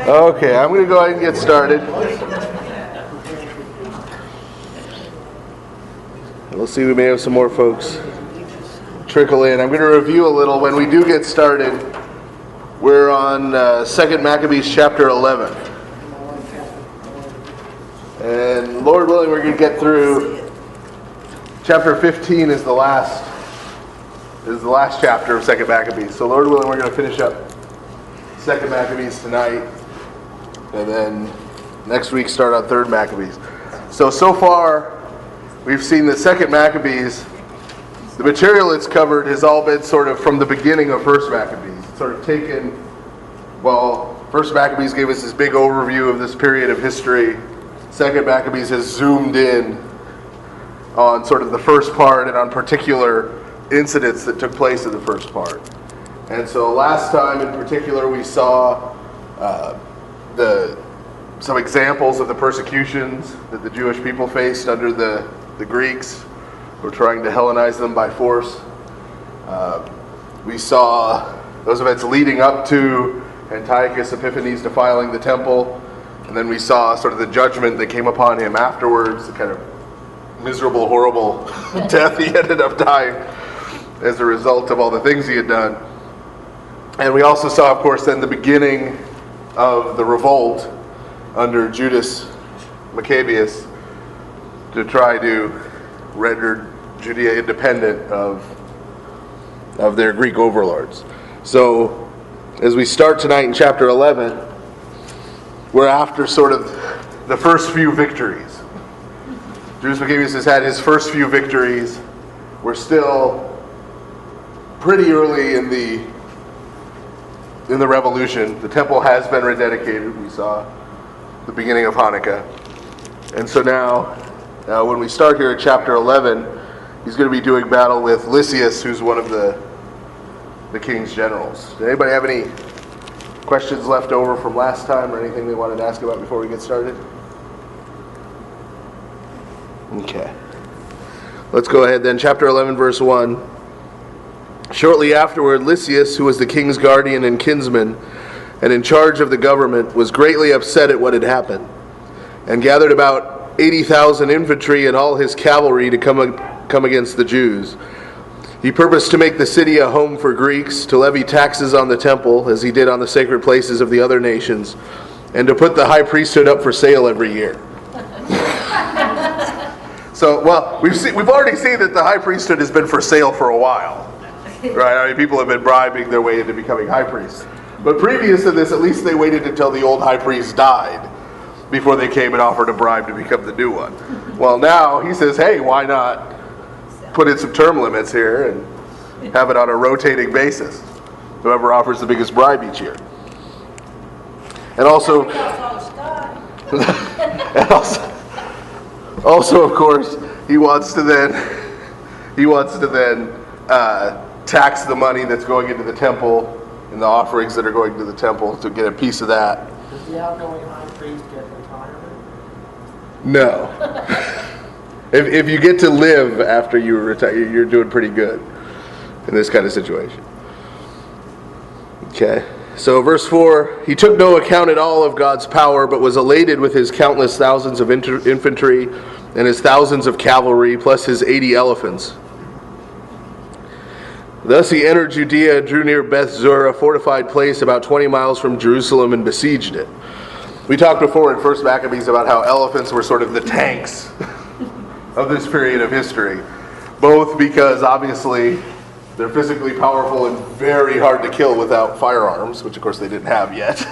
Okay, I'm going to go ahead and get started. We'll see, we may have some more folks trickle in. I'm going to review a little. When we do get started, we're on 2 Maccabees chapter 11. And Lord willing, we're going to get through chapter 15 is the last chapter of 2 Maccabees. So Lord willing, we're going to finish up 2 Maccabees tonight. And then next week start on 3 Maccabees. So far, we've seen the 2 Maccabees. The material it's covered has all been sort of from the beginning of 1 Maccabees. It's sort of taken, 1 Maccabees gave us this big overview of this period of history. 2 Maccabees has zoomed in on sort of the first part and on particular incidents that took place in the first part. And so last time in particular we saw some examples of the persecutions that the Jewish people faced under the Greeks who were trying to Hellenize them by force. We saw those events leading up to Antiochus Epiphanes defiling the temple, and then we saw sort of the judgment that came upon him afterwards, the kind of miserable, horrible death he ended up dying as a result of all the things he had done. And we also saw, of course, then the beginning of the revolt under Judas Maccabeus to try to render Judea independent of their Greek overlords. So, as we start tonight in chapter 11, we're after sort of the first few victories. Judas Maccabeus has had his first few victories. We're still pretty early in the revolution. The temple has been rededicated. We saw the beginning of Hanukkah. And so now, when we start here at chapter 11, he's going to be doing battle with Lysias, who's one of the king's generals. Did anybody have any questions left over from last time or anything they wanted to ask about before we get started? Okay. Let's go ahead then. Chapter 11, verse 1. Shortly afterward, Lysias, who was the king's guardian and kinsman, and in charge of the government, was greatly upset at what had happened, and gathered about 80,000 infantry and all his cavalry to come against the Jews. He purposed to make the city a home for Greeks, to levy taxes on the temple, as he did on the sacred places of the other nations, and to put the high priesthood up for sale every year. So, we've already seen that the high priesthood has been for sale for a while. Right? I mean, people have been bribing their way into becoming high priests. But previous to this, at least they waited until the old high priest died before they came and offered a bribe to become the new one. Well, now he says, hey, why not put in some term limits here and have it on a rotating basis? Whoever offers the biggest bribe each year. And also, of course, he wants to then tax the money that's going into the temple and the offerings that are going to the temple to get a piece of that. Does the outgoing high priest get retirement? No. If you get to live after you retire, you're doing pretty good in this kind of situation. Okay. So verse 4, he took no account at all of God's power, but was elated with his countless thousands of infantry and his thousands of cavalry, plus his 80 elephants. Thus he entered Judea, drew near Beth-zur, a fortified place about 20 miles from Jerusalem, and besieged it. We talked before in 1 Maccabees about how elephants were sort of the tanks of this period of history. Both because, obviously, they're physically powerful and very hard to kill without firearms, which of course they didn't have yet.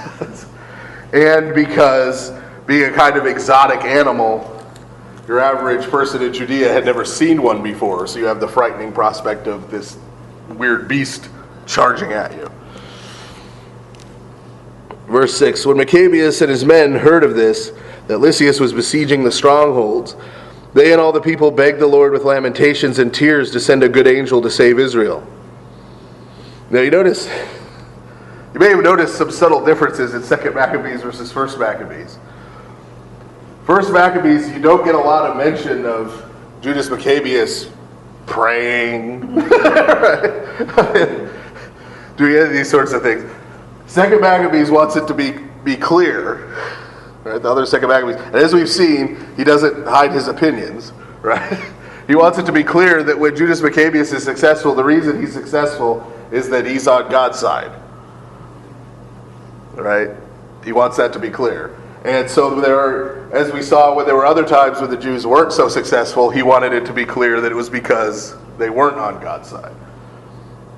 And because, being a kind of exotic animal, your average person in Judea had never seen one before, so you have the frightening prospect of this weird beast charging at you. Verse 6, when Maccabeus and his men heard of this, that Lysias was besieging the strongholds, they and all the people begged the Lord with lamentations and tears to send a good angel to save Israel. Now you may have noticed some subtle differences in 2 Maccabees versus 1 Maccabees. 1 Maccabees, you don't get a lot of mention of Judas Maccabeus praying, doing any of these sorts of things. 2 Maccabees wants it to be be clear, right? The other second Maccabees, and as we've seen, he doesn't hide his opinions, right? He wants it to be clear that when Judas Maccabeus is successful, the reason he's successful is that he's on God's side, right? He wants that to be clear. And so there are, as we saw, when there were other times when the Jews weren't so successful, he wanted it to be clear that it was because they weren't on God's side.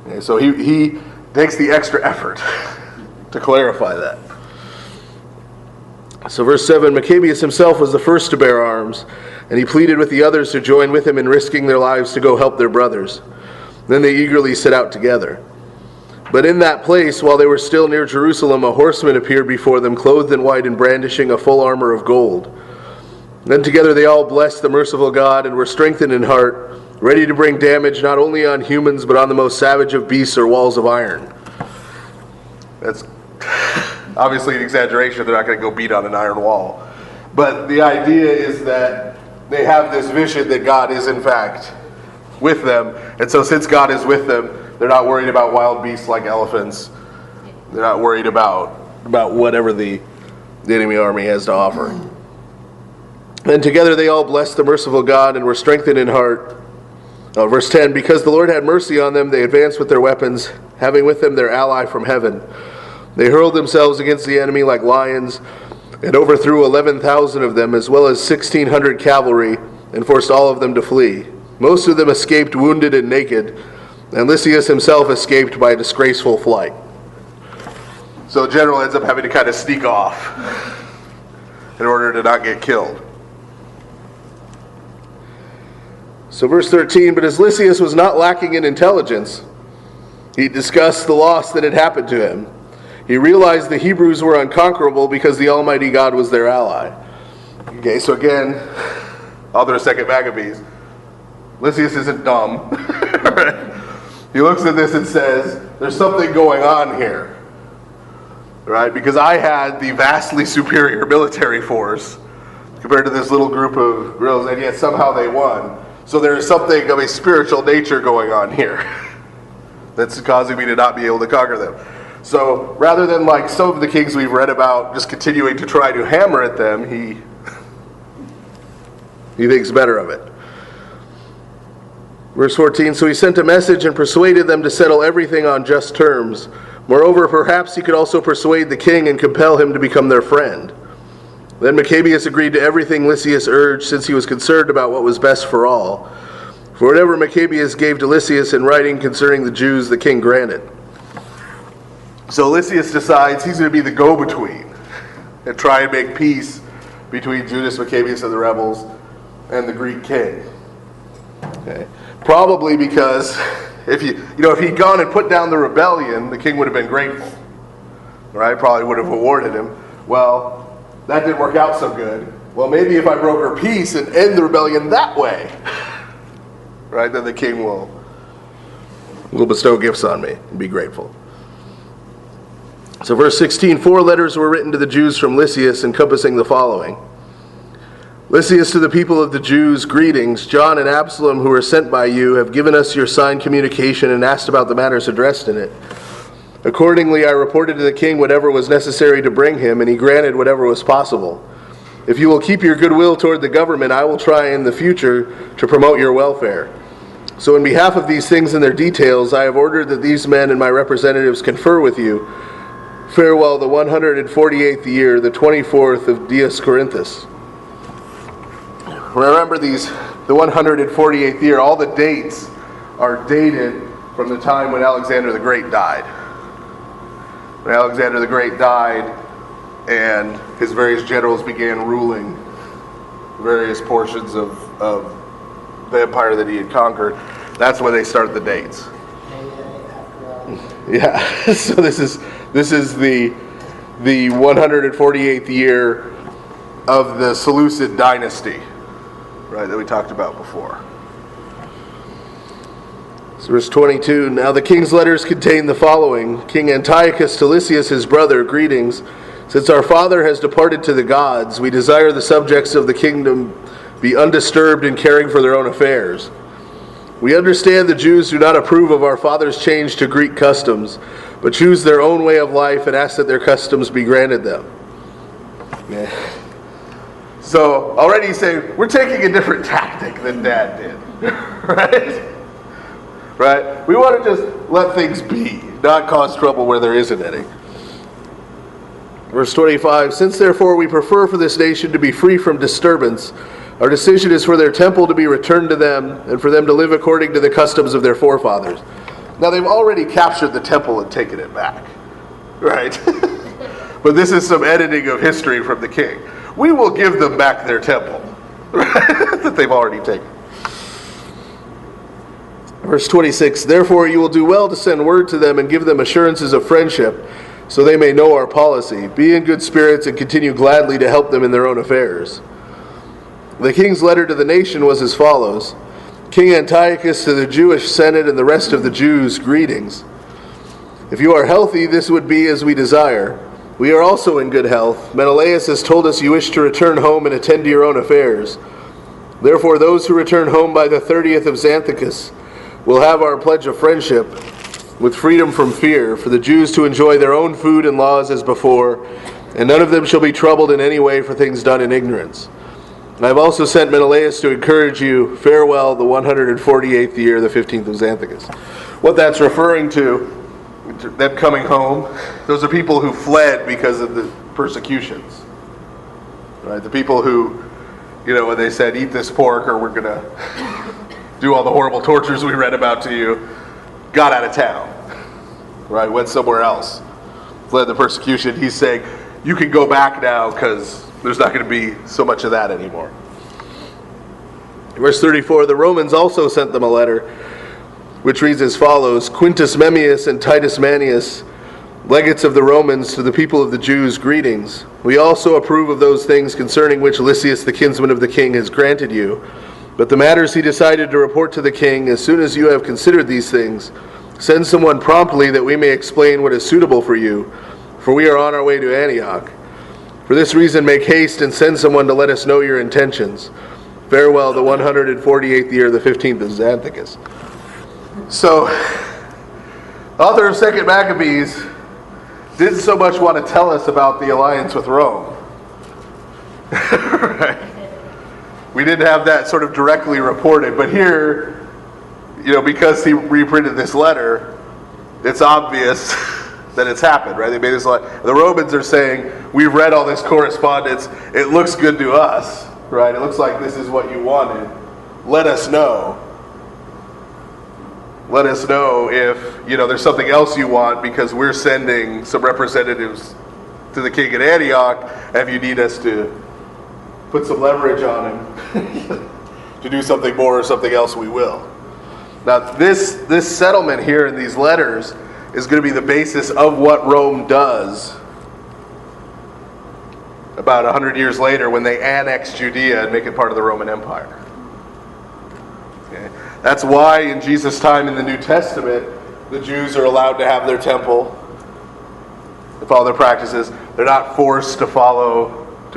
Okay, so he takes the extra effort to clarify that. So verse 7, Maccabeus himself was the first to bear arms, and he pleaded with the others to join with him in risking their lives to go help their brothers. Then they eagerly set out together. But in that place, while they were still near Jerusalem, a horseman appeared before them, clothed in white and brandishing a full armor of gold. Then together they all blessed the merciful God and were strengthened in heart, ready to bring damage not only on humans, but on the most savage of beasts or walls of iron. That's obviously an exaggeration. They're not going to go beat on an iron wall. But the idea is that they have this vision that God is in fact with them. And so since God is with them, they're not worried about wild beasts like elephants. They're not worried about whatever the enemy army has to offer. And together they all blessed the merciful God and were strengthened in heart. Verse 10, because the Lord had mercy on them, they advanced with their weapons, having with them their ally from heaven. They hurled themselves against the enemy like lions and overthrew 11,000 of them, as well as 1,600 cavalry, and forced all of them to flee. Most of them escaped wounded and naked, and Lysias himself escaped by a disgraceful flight. So the general ends up having to kind of sneak off in order to not get killed. So verse 13, but as Lysias was not lacking in intelligence, he discussed the loss that had happened to him. He realized the Hebrews were unconquerable because the Almighty God was their ally. Okay, so again, author of 2 Maccabees, Lysias isn't dumb. Right? He looks at this and says, there's something going on here. Right? Because I had the vastly superior military force compared to this little group of guerrillas, and yet somehow they won. So there is something of a spiritual nature going on here that's causing me to not be able to conquer them. So rather than like some of the kings we've read about just continuing to try to hammer at them, he thinks better of it. Verse 14, so he sent a message and persuaded them to settle everything on just terms. Moreover, perhaps he could also persuade the king and compel him to become their friend. Then Maccabeus agreed to everything Lysias urged, since he was concerned about what was best for all. For whatever Maccabeus gave to Lysias in writing concerning the Jews, the king granted. So Lysias decides he's going to be the go-between and try and make peace between Judas Maccabeus and the rebels and the Greek king. Okay. Probably because if he'd gone and put down the rebellion, the king would have been grateful. Right? Probably would have awarded him. Well, that didn't work out so good. Well, maybe if I broker peace and end the rebellion that way, right, then the king will bestow gifts on me and be grateful. So verse 16, 4 letters were written to the Jews from Lysias, encompassing the following. Lysias, to the people of the Jews, greetings. John and Absalom, who are sent by you, have given us your signed communication and asked about the matters addressed in it. Accordingly, I reported to the king whatever was necessary to bring him, and he granted whatever was possible. If you will keep your goodwill toward the government, I will try in the future to promote your welfare. So in behalf of these things and their details, I have ordered that these men and my representatives confer with you. Farewell, the 148th year, the 24th of Dioscorinthus. Remember the 148th year, all the dates are dated from the time when Alexander the Great died. When Alexander the Great died and his various generals began ruling various portions of the empire that he had conquered, that's when they start the dates. Yeah, so this is the 148th year of the Seleucid dynasty, right, that we talked about before. So verse 22, now the king's letters contain the following. King Antiochus to Lysias his brother, greetings. Since our father has departed to the gods, we desire the subjects of the kingdom be undisturbed in caring for their own affairs. We understand the Jews do not approve of our fathers' change to Greek customs, but choose their own way of life and ask that their customs be granted them. Yeah. So already he's saying, we're taking a different tactic than Dad did. Right? We want to just let things be, not cause trouble where there isn't any. Verse 25, since therefore we prefer for this nation to be free from disturbance, our decision is for their temple to be returned to them and for them to live according to the customs of their forefathers. Now they've already captured the temple and taken it back, right? But this is some editing of history from the king. We will give them back their temple, right? That they've already taken. Verse 26, therefore you will do well to send word to them and give them assurances of friendship, so they may know our policy. Be in good spirits and continue gladly to help them in their own affairs. The king's letter to the nation was as follows. King Antiochus to the Jewish Senate and the rest of the Jews, greetings. If you are healthy, this would be as we desire. We are also in good health. Menelaus has told us you wish to return home and attend to your own affairs. Therefore, those who return home by the 30th of Xanthicus will have our pledge of friendship with freedom from fear, for the Jews to enjoy their own food and laws as before, and none of them shall be troubled in any way for things done in ignorance. I have also sent Menelaus to encourage you, farewell, the 148th year, the 15th of Xanthicus. What that's referring to, them coming home, those are people who fled because of the persecutions. Right? The people who, when they said, eat this pork or we're going to do all the horrible tortures we read about to you, got out of town. Right? Went somewhere else. Fled the persecution. He's saying, you can go back now because there's not going to be so much of that anymore. Verse 34, the Romans also sent them a letter, which reads as follows, Quintus Memmius and Titus Manius, legates of the Romans, to the people of the Jews, greetings. We also approve of those things concerning which Lysias, the kinsman of the king, has granted you. But the matters he decided to report to the king, as soon as you have considered these things, send someone promptly that we may explain what is suitable for you, for we are on our way to Antioch. For this reason make haste and send someone to let us know your intentions. Farewell, the 148th year, the 15th of Xanthicus. So, the author of 2 Maccabees didn't so much want to tell us about the alliance with Rome. Right? We didn't have that sort of directly reported, but here, because he reprinted this letter, it's obvious that it's happened, right? They made this letter. The Romans are saying, we've read all this correspondence, it looks good to us, right? It looks like this is what you wanted. Let us know. Let us know if, there's something else you want, because we're sending some representatives to the king at Antioch, and if you need us to put some leverage on him to do something more or something else, we will. Now, this settlement here in these letters is going to be the basis of what Rome does about 100 years later when they annex Judea and make it part of the Roman Empire. Okay? That's why in Jesus' time in the New Testament, the Jews are allowed to have their temple, to follow their practices. They're not forced to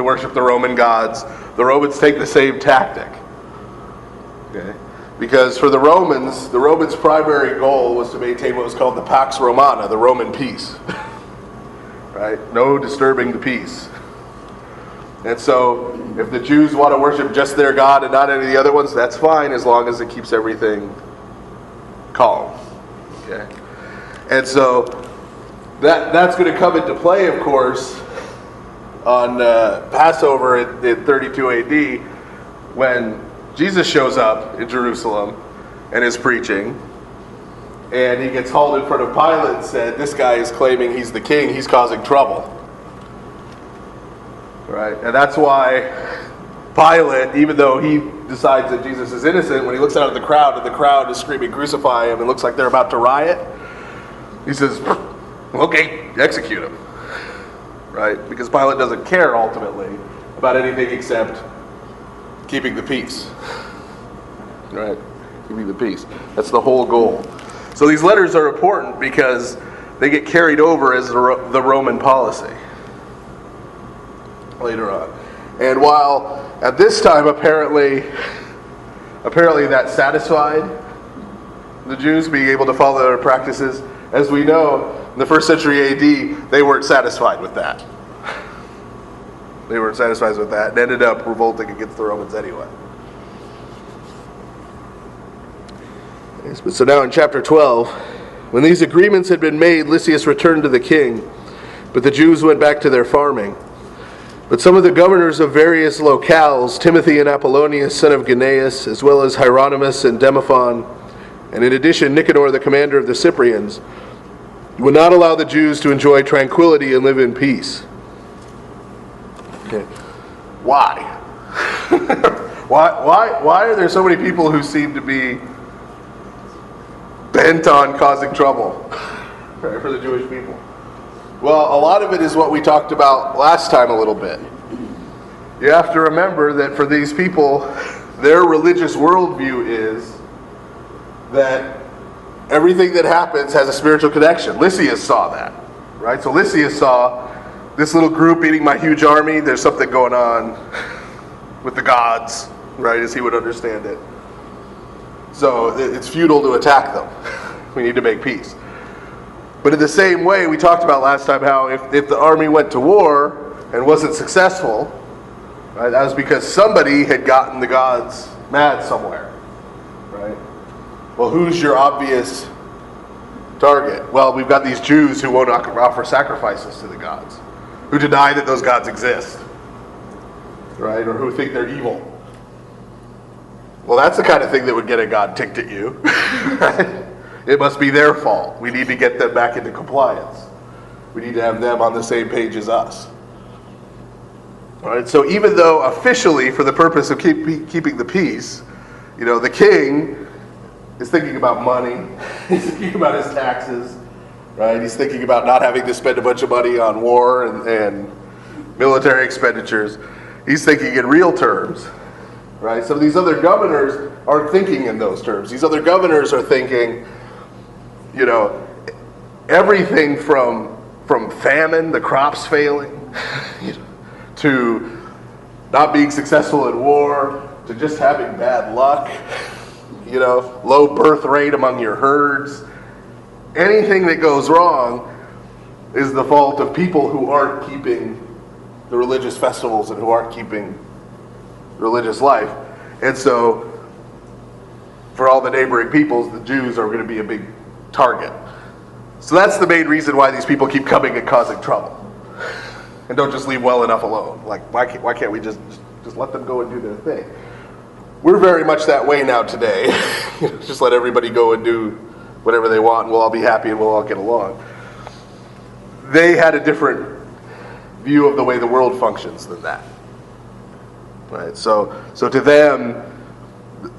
worship the Roman gods. The Romans take the same tactic. Okay? Because for the Romans' primary goal was to maintain what was called the Pax Romana, the Roman peace. Right? No disturbing the peace. And so, if the Jews want to worship just their God and not any of the other ones, that's fine, as long as it keeps everything calm. Okay? And so, that's going to come into play, of course, on Passover in 32 AD, when Jesus shows up in Jerusalem and is preaching, and he gets hauled in front of Pilate and said, this guy is claiming he's the king, he's causing trouble. Right? And that's why Pilate, even though he decides that Jesus is innocent, when he looks out at the crowd and the crowd is screaming, crucify him, and looks like they're about to riot, he says, okay, execute him. Right? Because Pilate doesn't care ultimately about anything except keeping the peace. Right? Keeping the peace. That's the whole goal. So these letters are important because they get carried over as the Roman policy later on. And while at this time apparently that satisfied the Jews being able to follow their practices. As we know, in the 1st century AD, they weren't satisfied with that. They weren't satisfied with that and ended up revolting against the Romans anyway. So now in chapter 12, when these agreements had been made, Lysias returned to the king, but the Jews went back to their farming. But some of the governors of various locales, Timothy and Apollonius, son of Gnaeus, as well as Hieronymus and Demophon, and in addition Nicanor, the commander of the Cyprians, would not allow the Jews to enjoy tranquility and live in peace. Okay. Why? Why are there so many people who seem to be bent on causing trouble for the Jewish people? Well, a lot of it is what we talked about last time a little bit. You have to remember that for these people, their religious worldview is that everything that happens has a spiritual connection. Lysias saw that, right? So Lysias saw this little group eating my huge army. There's something going on with the gods, right, as he would understand it. So it's futile to attack them. We need to make peace. But in the same way, we talked about last time how if the army went to war and wasn't successful, right, that was because somebody had gotten the gods mad somewhere, right? Well, who's your obvious target? Well, we've got these Jews who won't offer sacrifices to the gods, who deny that those gods exist, right, or who think they're evil. Well, that's the kind of thing that would get a god ticked at you, right? It must be their fault. We need to get them back into compliance. We need to have them on the same page as us. All right. So even though officially, for the purpose of keeping the peace, the king is thinking about money. He's thinking about his taxes. Right. He's thinking about not having to spend a bunch of money on war and military expenditures. He's thinking in real terms. Right. So these other governors aren't thinking in those terms. These other governors are thinking, everything from famine, the crops failing, to not being successful in war, to just having bad luck, low birth rate among your herds. Anything that goes wrong is the fault of people who aren't keeping the religious festivals and who aren't keeping religious life. And so, for all the neighboring peoples, the Jews are going to be a big target. So that's the main reason why these people keep coming and causing trouble, and don't just leave well enough alone. Like, why can't we just let them go and do their thing? We're very much that way now today. Just let everybody go and do whatever they want, and we'll all be happy and we'll all get along. They had a different view of the way the world functions than that. Right? So to them,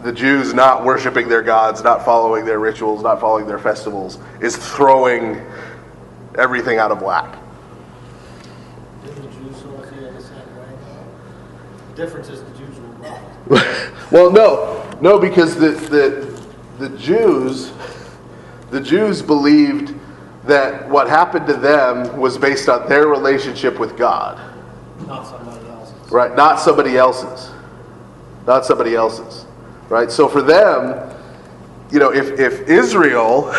the Jews not worshiping their gods, not following their rituals, not following their festivals, is throwing everything out of whack. Didn't the Jews sort of feel the same way? The difference is the Jews were wrong. Well, no, because the Jews believed that what happened to them was based on their relationship with God. Not somebody else's. Right, not somebody else's. Not somebody else's. Right? So for them, if Israel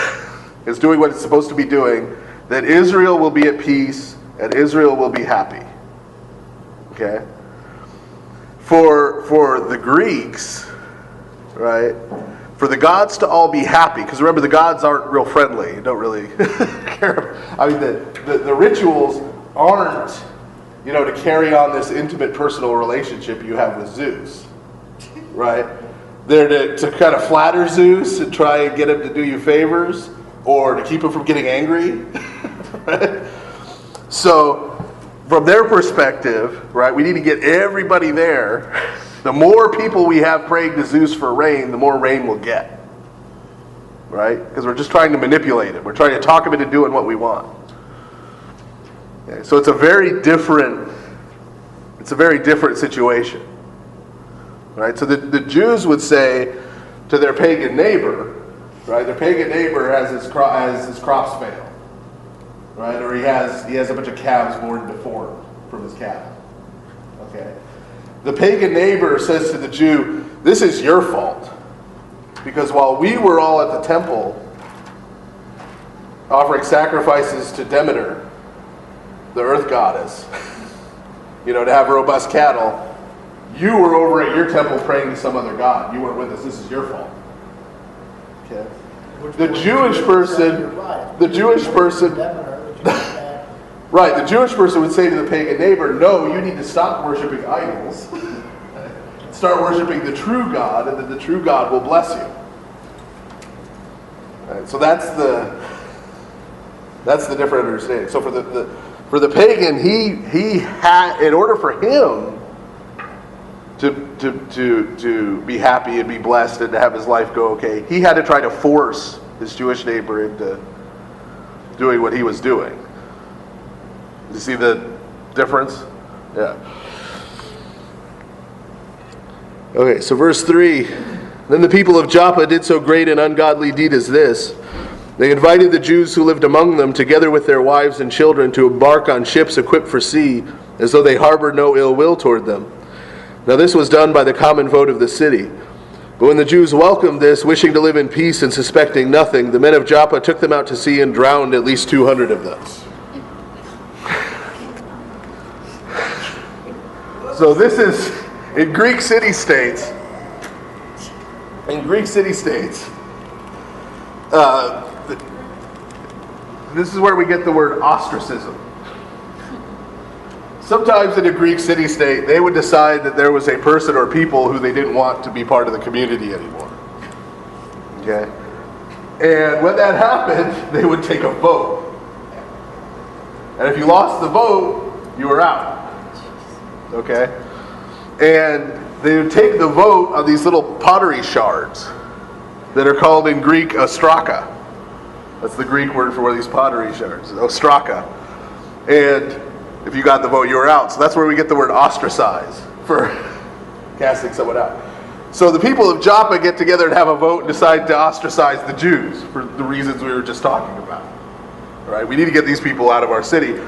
is doing what it's supposed to be doing, then Israel will be at peace and Israel will be happy. Okay? For the Greeks, right? For the gods to all be happy, because remember, the gods aren't real friendly, don't really care. I mean, the rituals aren't, to carry on this intimate personal relationship you have with Zeus, right? They're to kind of flatter Zeus and try and get him to do you favors, or to keep him from getting angry. Right? So, from their perspective, right, we need to get everybody there. The more people we have praying to Zeus for rain, the more rain we'll get. Right? Because we're just trying to manipulate it. We're trying to talk him into doing what we want. Okay, so it's a very different situation. Right? So the Jews would say to their pagan neighbor, right? Their pagan neighbor has his crops fail, right? Or he has a bunch of calves born deformed from his cattle. Okay. The pagan neighbor says to the Jew, "This is your fault. Because while we were all at the temple offering sacrifices to Demeter, the earth goddess, to have robust cattle, you were over at your temple praying to some other god. You weren't with us. This is your fault. Okay. The Jewish person, right, the Jewish person would say to the pagan neighbor, no, you need to stop worshiping idols. Start worshiping the true God, and then the true God will bless you. Right, so that's the different understanding. So for the pagan, he had, in order for him to be happy and be blessed and to have his life go okay, he had to try to force his Jewish neighbor into doing what he was doing. You see the difference? Yeah. Okay, so verse 3. Then the people of Joppa did so great and ungodly deed as this. They invited the Jews who lived among them, together with their wives and children, to embark on ships equipped for sea, as though they harbored no ill will toward them. Now this was done by the common vote of the city. But when the Jews welcomed this, wishing to live in peace and suspecting nothing, the men of Joppa took them out to sea and drowned at least 200 of them. So this is, in Greek city-states, this is where we get the word ostracism. Sometimes in a Greek city-state, they would decide that there was a person or people who they didn't want to be part of the community anymore. Okay? And when that happened, they would take a vote. And if you lost the vote, you were out. Okay? And they would take the vote on these little pottery shards that are called in Greek ostraka. That's the Greek word for one of these pottery shards, ostraka. And if you got the vote, you were out. So that's where we get the word ostracize, for casting someone out. So the people of Joppa get together and have a vote and decide to ostracize the Jews for the reasons we were just talking about. All right? We need to get these people out of our city.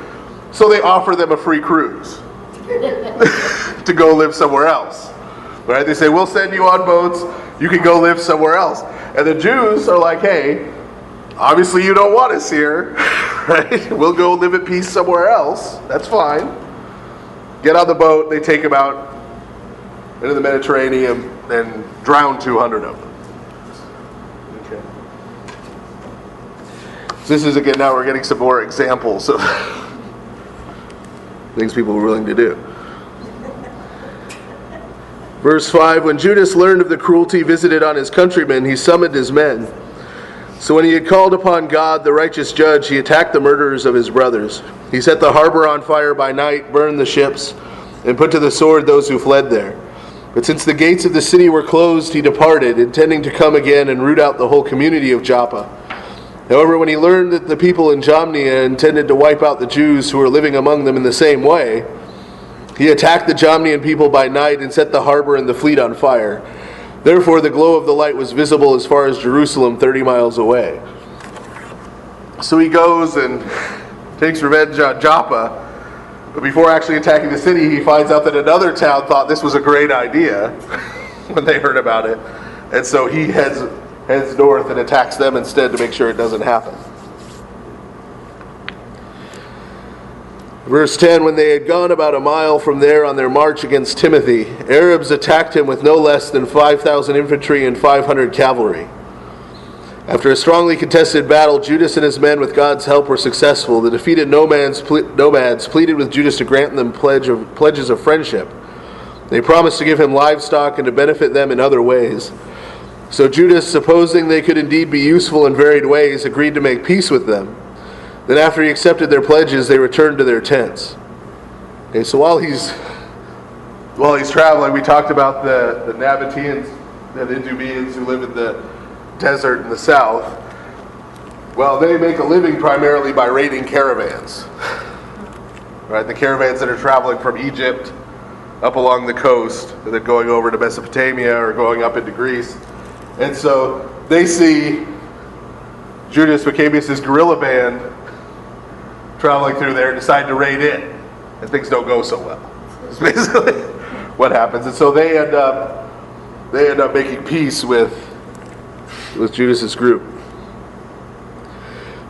So they offer them a free cruise to go live somewhere else. Right? They say, we'll send you on boats. You can go live somewhere else. And the Jews are like, hey, obviously you don't want us here. Right? We'll go live at peace somewhere else. That's fine. Get on the boat. They take them out into the Mediterranean and drown 200 of them. Okay. So this is, again, now we're getting some more examples of things people were willing to do. Verse 5, when Judas learned of the cruelty visited on his countrymen, he summoned his men. So when he had called upon God, the righteous judge, he attacked the murderers of his brothers. He set the harbor on fire by night, burned the ships, and put to the sword those who fled there. But since the gates of the city were closed, he departed, intending to come again and root out the whole community of Joppa. However, when he learned that the people in Jamnia intended to wipe out the Jews who were living among them in the same way, he attacked the Jamnian people by night and set the harbor and the fleet on fire. Therefore, the glow of the light was visible as far as Jerusalem, 30 miles away. So he goes and takes revenge on Joppa. But before actually attacking the city, he finds out that another town thought this was a great idea when they heard about it. And so he heads north and attacks them instead to make sure it doesn't happen. Verse 10, when they had gone about a mile from there on their march against Timothy, Arabs attacked him with no less than 5,000 infantry and 500 cavalry. After a strongly contested battle, Judas and his men, with God's help, were successful. The defeated nomads pleaded with Judas to grant them pledges of friendship. They promised to give him livestock and to benefit them in other ways. So Judas, supposing they could indeed be useful in varied ways, agreed to make peace with them. Then after he accepted their pledges, they returned to their tents. Okay, so while he's traveling, we talked about the Nabateans and the Idumeans who live in the desert in the south. Well, they make a living primarily by raiding caravans. Right, the caravans that are traveling from Egypt up along the coast and then going over to Mesopotamia or going up into Greece. And so they see Judas Maccabees' guerrilla band traveling through there, decide to raid in, and things don't go so well. That's basically what happens. And so they end up making peace with with Judas's group.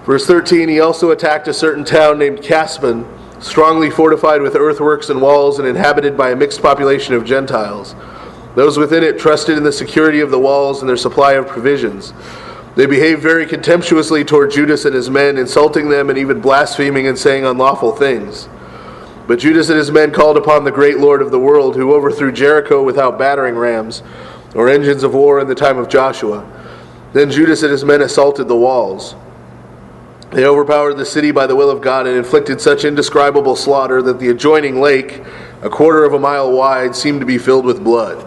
Verse 13, he also attacked a certain town named Casbon, strongly fortified with earthworks and walls and inhabited by a mixed population of Gentiles. Those within it trusted in the security of the walls and their supply of provisions. They behaved very contemptuously toward Judas and his men, insulting them and even blaspheming and saying unlawful things. But Judas and his men called upon the great Lord of the world, who overthrew Jericho without battering rams or engines of war in the time of Joshua. Then Judas and his men assaulted the walls. They overpowered the city by the will of God and inflicted such indescribable slaughter that the adjoining lake, a quarter of a mile wide, seemed to be filled with blood.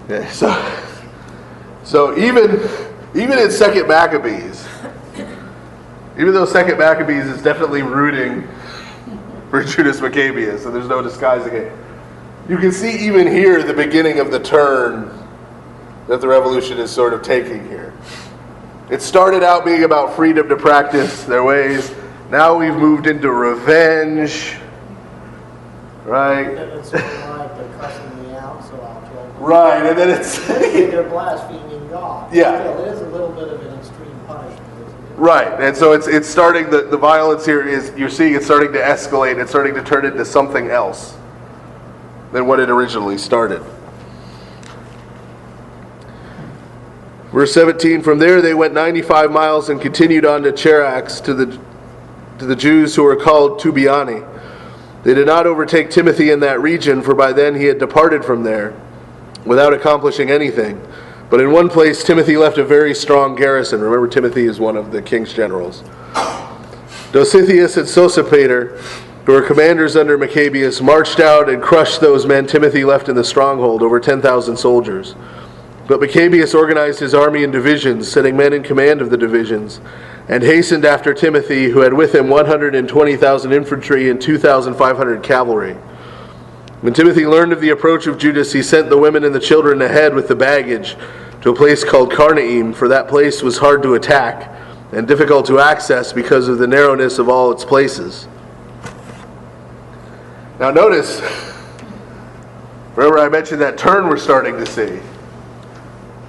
Okay, so even in 2nd Maccabees, even though 2nd Maccabees is definitely rooting for Judas Maccabeus, and there's no disguising it, you can see even here the beginning of the turn that the revolution is sort of taking here. It started out being about freedom to practice their ways. Now we've moved into revenge, right? And it's sort of like they're cussing me out, so I'll tell them. Right, and then it's they're blaspheming God. Yeah. Still, it is a little bit of an extreme punishment, isn't it? right, and so it's starting. The violence here is, you're seeing it starting to escalate. It's starting to turn into something else than what it originally started. Verse 17, from there they went 95 miles and continued on to Charax, to the Jews who were called Tubiani. They did not overtake Timothy in that region, for by then he had departed from there, without accomplishing anything. But in one place Timothy left a very strong garrison. Remember, Timothy is one of the king's generals. Dositheus and Sosipater, who were commanders under Maccabees, marched out and crushed those men Timothy left in the stronghold, over 10,000 soldiers. But Maccabeus organized his army in divisions, setting men in command of the divisions, and hastened after Timothy, who had with him 120,000 infantry and 2,500 cavalry. When Timothy learned of the approach of Judas, he sent the women and the children ahead with the baggage to a place called Carnaim, for that place was hard to attack and difficult to access because of the narrowness of all its places. Now notice, remember I mentioned that turn we're starting to see.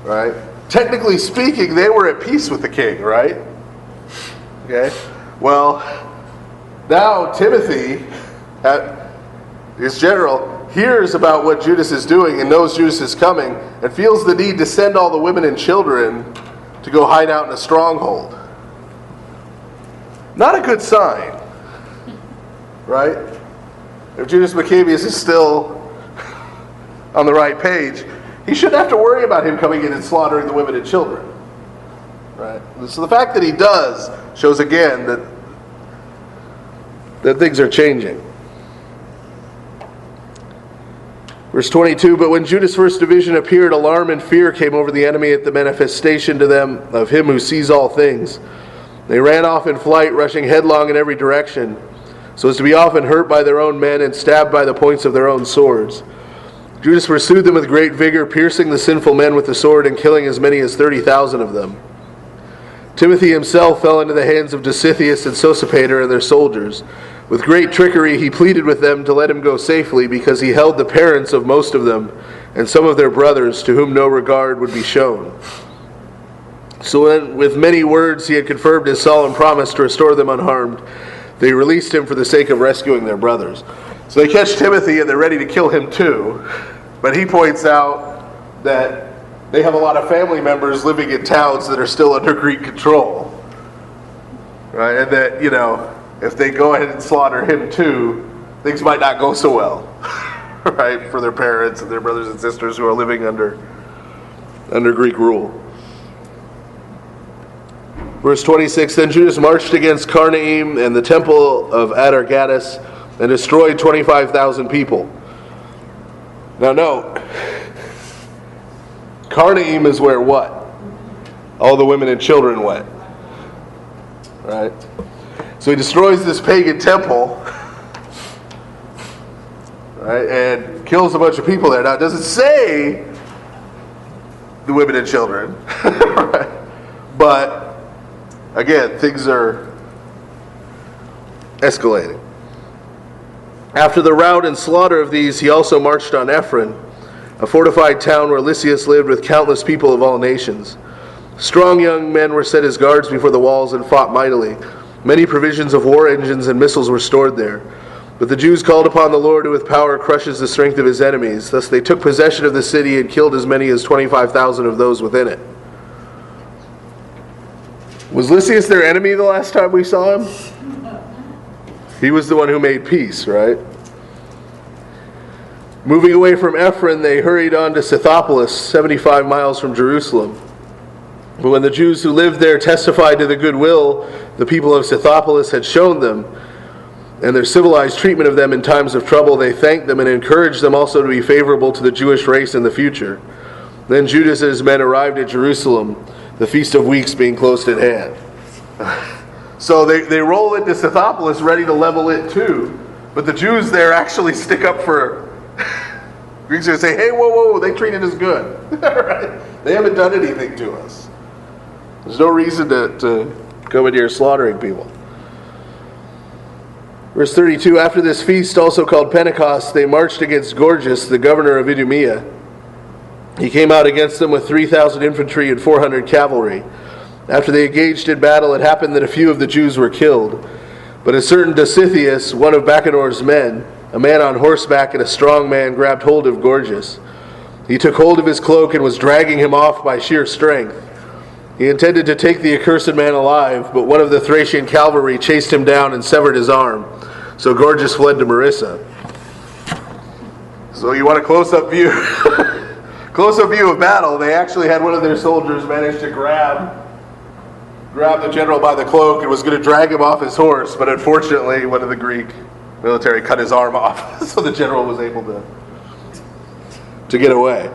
Right? Technically speaking, they were at peace with the king, right? Okay. Well, now Timothy, his general, hears about what Judas is doing and knows Judas is coming and feels the need to send all the women and children to go hide out in a stronghold. Not a good sign, right? If Judas Maccabeus is still on the right page, he shouldn't have to worry about him coming in and slaughtering the women and children. Right? So the fact that he does shows again that things are changing. Verse 22, but when Judas' first division appeared, alarm and fear came over the enemy at the manifestation to them of him who sees all things. They ran off in flight, rushing headlong in every direction, so as to be often hurt by their own men and stabbed by the points of their own swords. Judas pursued them with great vigor, piercing the sinful men with the sword and killing as many as 30,000 of them. Timothy himself fell into the hands of Dositheus and Sosipater and their soldiers. With great trickery he pleaded with them to let him go safely, because he held the parents of most of them and some of their brothers, to whom no regard would be shown. So when, with many words, he had confirmed his solemn promise to restore them unharmed, they released him for the sake of rescuing their brothers. So they catch Timothy and they're ready to kill him too. But he points out that they have a lot of family members living in towns that are still under Greek control. Right? And that, if they go ahead and slaughter him too, things might not go so well. Right? For their parents and their brothers and sisters who are living under Greek rule. Verse 26, then Judas marched against Carnaim and the temple of Atargatis, and destroyed 25,000 people. Now note, Carnaim is where what? All the women and children went. Right? So he destroys this pagan temple, right, and kills a bunch of people there. Now it doesn't say the women and children, right? But again, things are escalating. After the rout and slaughter of these, he also marched on Ephraim, a fortified town where Lysias lived with countless people of all nations. Strong young men were set as guards before the walls and fought mightily. Many provisions of war engines and missiles were stored there. But the Jews called upon the Lord, who with power crushes the strength of his enemies. Thus they took possession of the city and killed as many as 25,000 of those within it. Was Lysias their enemy the last time we saw him? He was the one who made peace, right? Moving away from Ephraim, they hurried on to Scythopolis, 75 miles from Jerusalem. But when the Jews who lived there testified to the goodwill the people of Scythopolis had shown them, and their civilized treatment of them in times of trouble, they thanked them and encouraged them also to be favorable to the Jewish race in the future. Then Judas and his men arrived at Jerusalem, the Feast of Weeks being close at hand. So they roll into Scythopolis ready to level it too, but the Jews there actually stick up for Greeks and say, hey, whoa, they treated us good. Right? They haven't done anything to us. There's no reason to come in here slaughtering people. Verse 32, after this feast, also called Pentecost, they marched against Gorgias, the governor of Idumea. He came out against them with 3,000 infantry and 400 cavalry. After they engaged in battle, it happened that a few of the Jews were killed. But a certain Dositheus, one of Bacanor's men, a man on horseback and a strong man, grabbed hold of Gorgias. He took hold of his cloak and was dragging him off by sheer strength. He intended to take the accursed man alive, but one of the Thracian cavalry chased him down and severed his arm. So Gorgias fled to Marissa. So you want a close-up view? Close-up view of battle. They actually had one of their soldiers manage to grab the general by the cloak and was going to drag him off his horse, but unfortunately one of the Greek military cut his arm off, so the general was able to get away.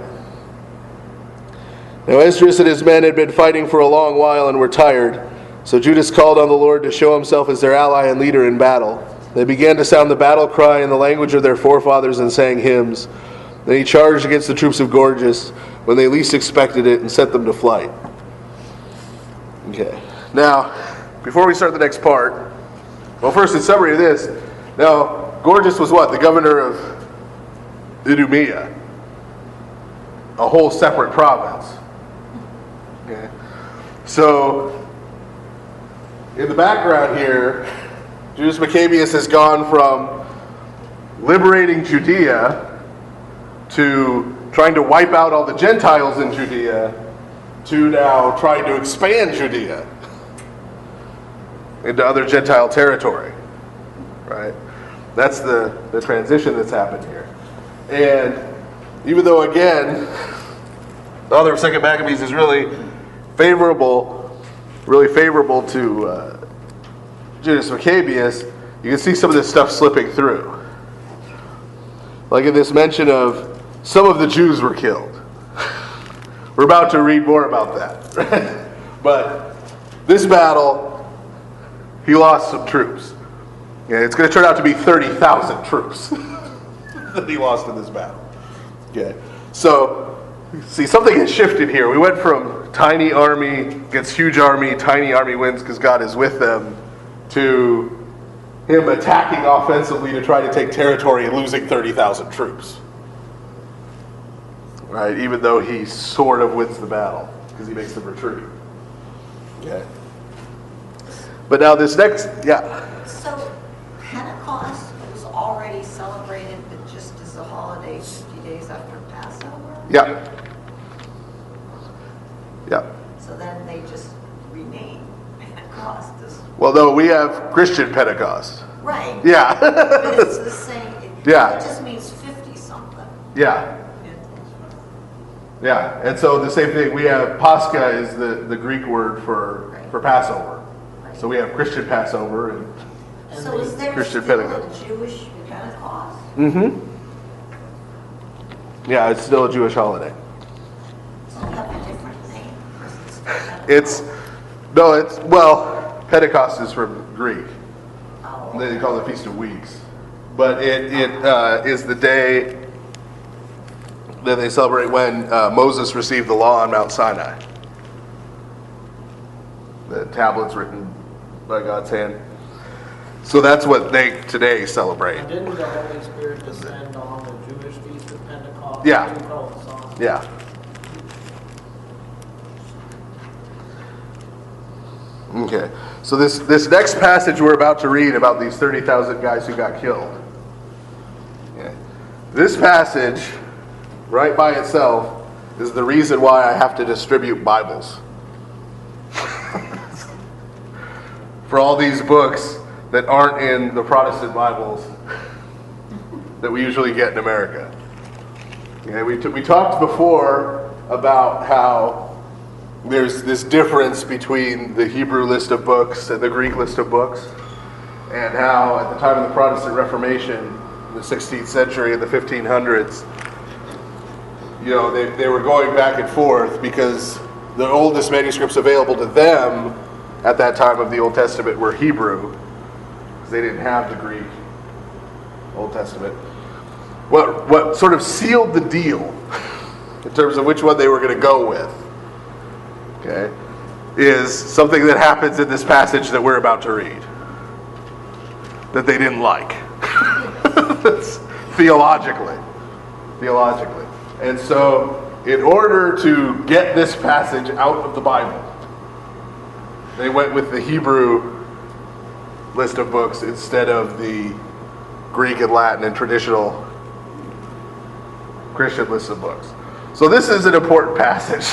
Now Esdras and his men had been fighting for a long while and were tired, so Judas called on the Lord to show himself as their ally and leader in battle. They began to sound the battle cry in the language of their forefathers and sang hymns. Then he charged against the troops of Gorgias when they least expected it and sent them to flight. Okay. Now, before we start the next part, well, first in summary of this, now Gorgias was what? The governor of Idumea, a whole separate province. Okay. So, in the background here, Judas Maccabees has gone from liberating Judea to trying to wipe out all the Gentiles in Judea to now trying to expand Judea into other Gentile territory. Right? That's the transition that's happened here. And even though, again, the author of 2 Maccabees is really favorable to Judas Maccabeus, you can see some of this stuff slipping through. Like in this mention of some of the Jews were killed. We're about to read more about that. Right? But this battle, he lost some troops. Yeah, it's going to turn out to be 30,000 troops that he lost in this battle. Okay, so see, something has shifted here. We went from tiny army gets huge army, tiny army wins because God is with them, to him attacking offensively to try to take territory and losing 30,000 troops. Right, even though he sort of wins the battle because he makes them retreat. Okay. But now this next, So Pentecost was already celebrated, but just as a holiday 50 days after Passover? Yeah. So then they just renamed Pentecost as... Well, no, we have Christian Pentecost. Right. Yeah. But it's the same. Yeah. It just means 50-something. Yeah. Yeah, and so the same thing, we have Pascha is the Greek word for Passover. Right. So we have Christian Passover and So is there Christian still Pentecost. a Jewish Pentecost? Mm-hmm. Yeah, it's still a Jewish holiday. Does it have a different name? Or is it still Pentecost? Pentecost is from Greek. Oh, They call it the Feast of Weeks. But it is the day that they celebrate when Moses received the law on Mount Sinai. The tablets written by God's hand. So that's what they today celebrate. And didn't the Holy Spirit descend on the Jewish Feast of Pentecost Yeah. We call it the Psalms. Yeah. Okay. So this next passage we're about to read about these 30,000 guys who got killed. Okay. This passage, right by itself, is the reason why I have to distribute Bibles. For all these books that aren't in the Protestant Bibles that we usually get in America. Okay, we talked before about how there's this difference between the Hebrew list of books and the Greek list of books, and how at the time of the Protestant Reformation, in the 16th century and the 1500s, they were going back and forth because the oldest manuscripts available to them at that time of the Old Testament were Hebrew, because they didn't have the Greek Old Testament. What sort of sealed the deal in terms of which one they were going to go with, okay, is something that happens in this passage that we're about to read that they didn't like. Theologically. And so in order to get this passage out of the Bible, they went with the Hebrew list of books instead of the Greek and Latin and traditional Christian list of books. So this is an important passage.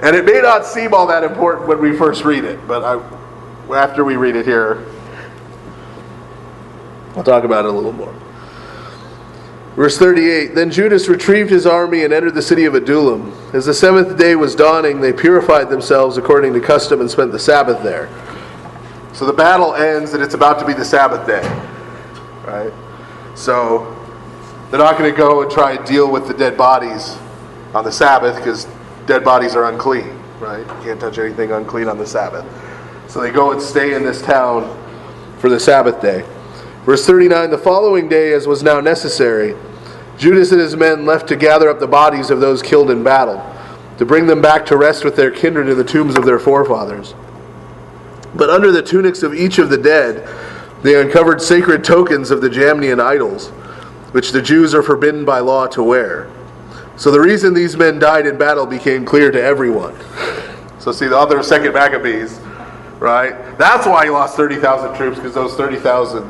And it may not seem all that important when we first read it, but after we read it here, I'll talk about it a little more. Verse 38, Then Judas retrieved his army and entered the city of Adullam. As the 7th day was dawning, they purified themselves according to custom and spent the Sabbath there. So the battle ends and it's about to be the Sabbath day. Right? So they're not going to go and try and deal with the dead bodies on the Sabbath because dead bodies are unclean. Right? You can't touch anything unclean on the Sabbath. So they go and stay in this town for the Sabbath day. Verse 39, The following day, as was now necessary, Judas and his men left to gather up the bodies of those killed in battle, to bring them back to rest with their kindred in the tombs of their forefathers. But under the tunics of each of the dead, they uncovered sacred tokens of the Jamnian idols, which the Jews are forbidden by law to wear. So the reason these men died in battle became clear to everyone. So see, the author of 2 Maccabees, right? That's why he lost 30,000 troops, because those 30,000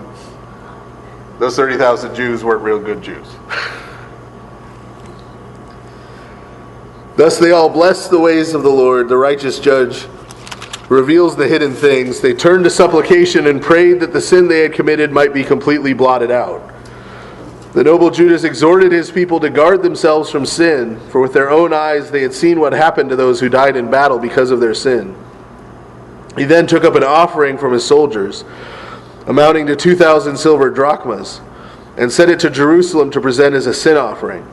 Jews weren't real good Jews. Thus they all blessed the ways of the Lord, the righteous judge reveals the hidden things. They turned to supplication and prayed that the sin they had committed might be completely blotted out. The noble Judas exhorted his people to guard themselves from sin, for with their own eyes they had seen what happened to those who died in battle because of their sin. He then took up an offering from his soldiers, amounting to 2,000 silver drachmas, and sent it to Jerusalem to present as a sin offering.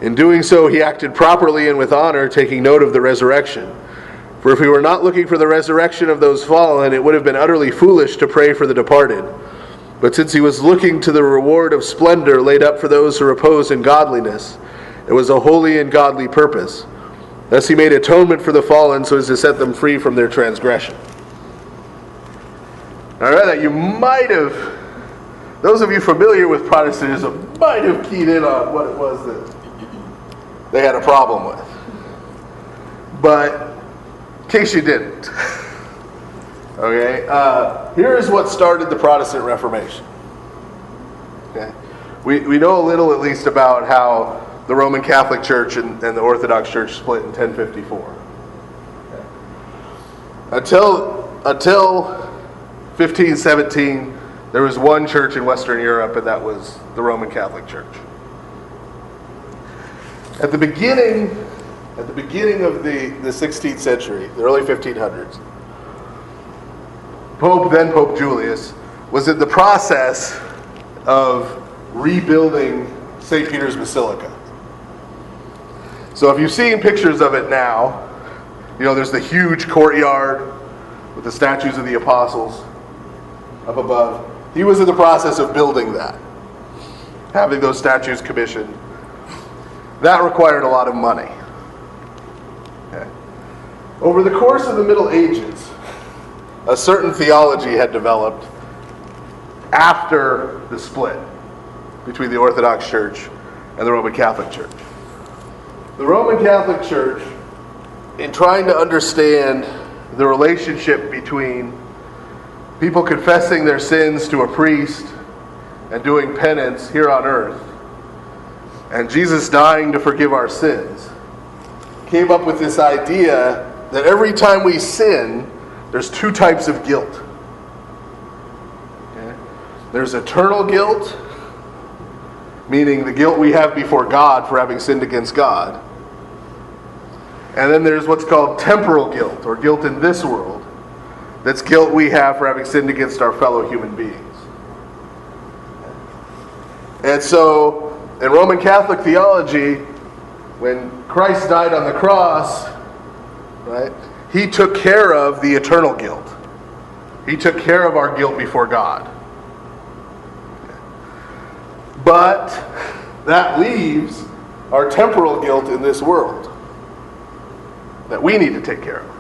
In doing so, he acted properly and with honor, taking note of the resurrection. For if we were not looking for the resurrection of those fallen, it would have been utterly foolish to pray for the departed. But since he was looking to the reward of splendor laid up for those who repose in godliness, it was a holy and godly purpose. Thus he made atonement for the fallen so as to set them free from their transgression. I read that you might have, those of you familiar with Protestantism might have keyed in on what it was that they had a problem with. But in case you didn't, okay, here is what started the Protestant Reformation. Okay, we know a little at least about how the Roman Catholic Church and the Orthodox Church split in 1054. Okay. Until 1517, there was one church in Western Europe, and that was the Roman Catholic Church. At the beginning of the 16th century, the early 1500s, then Pope Julius, was in the process of rebuilding St. Peter's Basilica. So if you've seen pictures of it now, there's the huge courtyard with the statues of the apostles up above. He was in the process of building that, having those statues commissioned. That required a lot of money. Okay. Over the course of the Middle Ages, a certain theology had developed after the split between the Orthodox Church and the Roman Catholic Church. The Roman Catholic Church, in trying to understand the relationship between people confessing their sins to a priest and doing penance here on earth, and Jesus dying to forgive our sins, came up with this idea that every time we sin, there's two types of guilt. Okay? There's eternal guilt, meaning the guilt we have before God for having sinned against God. And then there's what's called temporal guilt, or guilt in this world. That's guilt we have for having sinned against our fellow human beings. And so, in Roman Catholic theology, when Christ died on the cross, right, he took care of the eternal guilt. He took care of our guilt before God. But that leaves our temporal guilt in this world that we need to take care of.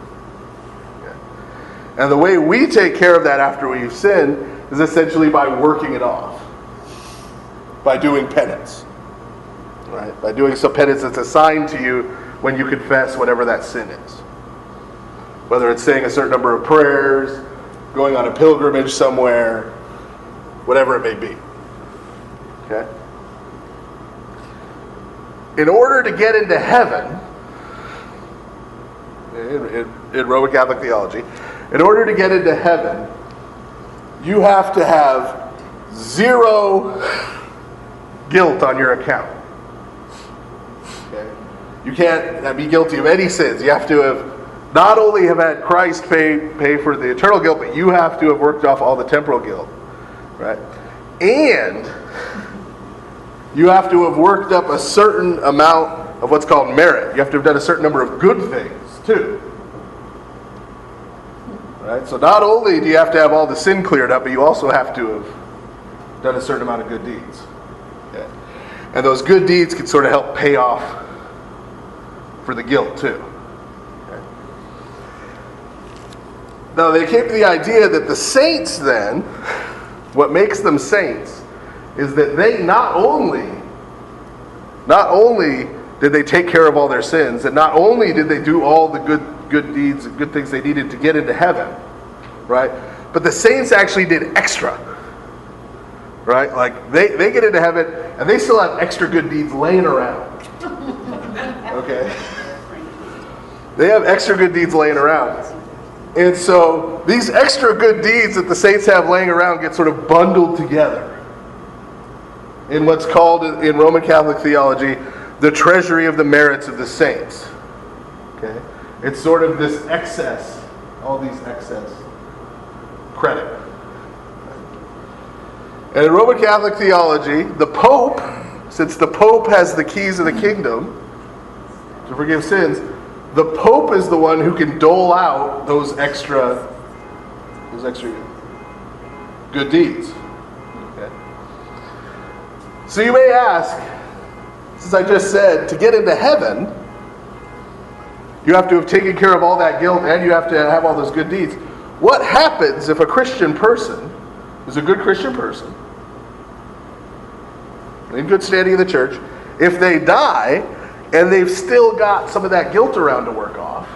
Okay. And the way we take care of that after we've sinned is essentially by working it off. By doing penance. Right? By doing some penance that's assigned to you when you confess whatever that sin is. Whether it's saying a certain number of prayers, going on a pilgrimage somewhere, whatever it may be. Okay? In order to get into heaven, in Roman Catholic theology, in order to get into heaven, you have to have zero guilt on your account. Okay? You can't be guilty of any sins. You have to have not only have had Christ pay for the eternal guilt, but you have to have worked off all the temporal guilt. Right? And you have to have worked up a certain amount of what's called merit. You have to have done a certain number of good things, too. Right? So not only do you have to have all the sin cleared up, but you also have to have done a certain amount of good deeds. Okay? And those good deeds can sort of help pay off for the guilt, too. Okay? Now, they came to the idea that the saints, then, what makes them saints, is that they not only did they take care of all their sins, and not only did they do all the good deeds and good things they needed to get into heaven, right? But the saints actually did extra, right? Like they get into heaven and they still have extra good deeds laying around. Okay, they have extra good deeds laying around, and so these extra good deeds that the saints have laying around get sort of bundled together in what's called in Roman Catholic theology the treasury of the merits of the saints. Okay? It's sort of this excess, all these excess credit. And in Roman Catholic theology, the Pope, since the Pope has the keys of the kingdom to forgive sins, the Pope is the one who can dole out those extra good deeds. So you may ask, since I just said, to get into heaven, you have to have taken care of all that guilt and you have to have all those good deeds. What happens if a Christian person is a good Christian person, in good standing in the church, if they die and they've still got some of that guilt around to work off,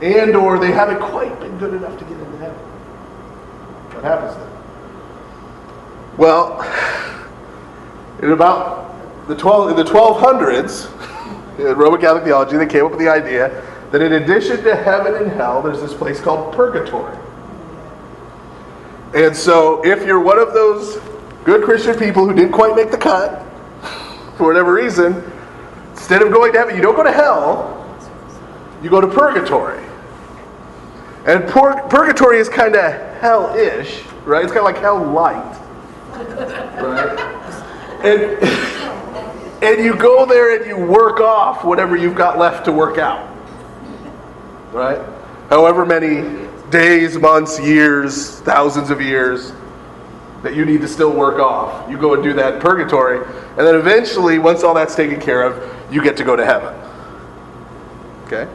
and or they haven't quite been good enough to get into heaven? What happens then? Well, in about the 1200s, in Roman Catholic theology, they came up with the idea that in addition to heaven and hell, there's this place called purgatory. And so if you're one of those good Christian people who didn't quite make the cut, for whatever reason, instead of going to heaven, you don't go to hell, you go to purgatory. And purgatory is kind of hell-ish, right? It's kind of like hell light, right? And you go there and you work off whatever you've got left to work out. Right? However many days, months, years, thousands of years that you need to still work off. You go and do that in purgatory. And then eventually, once all that's taken care of, you get to go to heaven. Okay?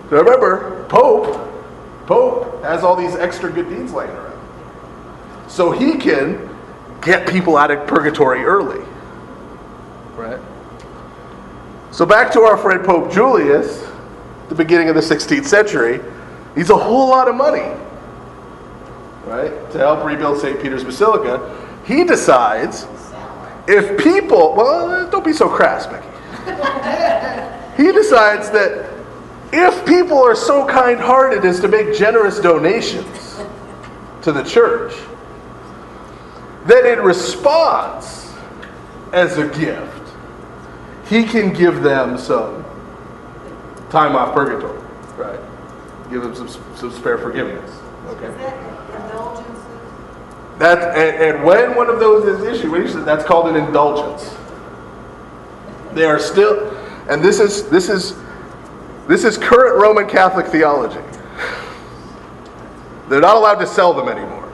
So remember, Pope has all these extra good deeds laying around. So he can get people out of purgatory early. Right? So back to our friend Pope Julius, the beginning of the 16th century, needs a whole lot of money, right, to help rebuild St. Peter's Basilica. He decides if people, well, don't be so crass, Becky. He decides that if people are so kind-hearted as to make generous donations to the church, then in response, as a gift, he can give them some time off purgatory, right? Give them some spare forgiveness. Okay. Is that indulgences? And when one of those is issued, that's called an indulgence. They are still, and this is current Roman Catholic theology. They're not allowed to sell them anymore.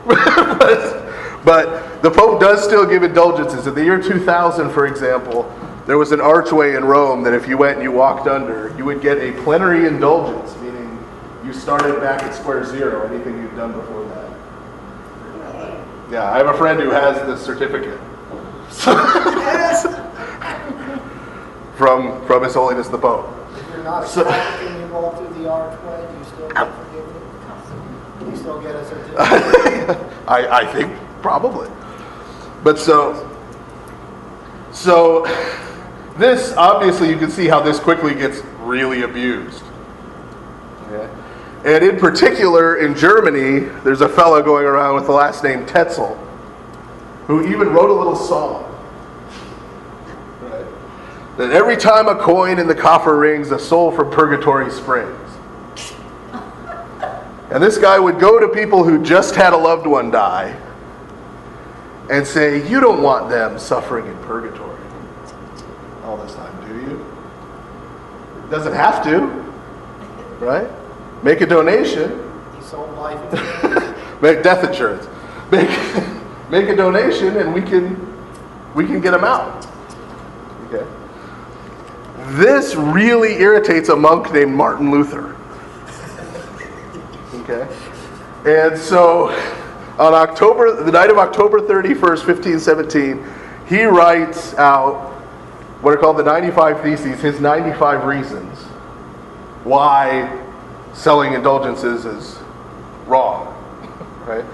But the Pope does still give indulgences. In the year 2000, for example, there was an archway in Rome that if you went and you walked under, you would get a plenary indulgence, meaning you started back at square zero, anything you've done before that. Yeah, I have a friend who has this certificate. from His Holiness the Pope. If you're not a Catholic and you walk through the archway, do you still get forgiven? Do you still get a certificate? I think probably. But so this, obviously you can see how this quickly gets really abused. Okay? And in particular, in Germany, there's a fellow going around with the last name Tetzel, who even wrote a little song. Right? That every time a coin in the coffer rings, a soul from purgatory springs. And this guy would go to people who just had a loved one die and say, you don't want them suffering in purgatory all this time, do you? Doesn't have to, right? Make a donation. He sold life insurance. Make death insurance. Make a donation, and we can get them out. Okay. This really irritates a monk named Martin Luther. Okay. And so, on the night of October 31st, 1517, he writes out what are called the 95 Theses, his 95 reasons why selling indulgences is wrong, right?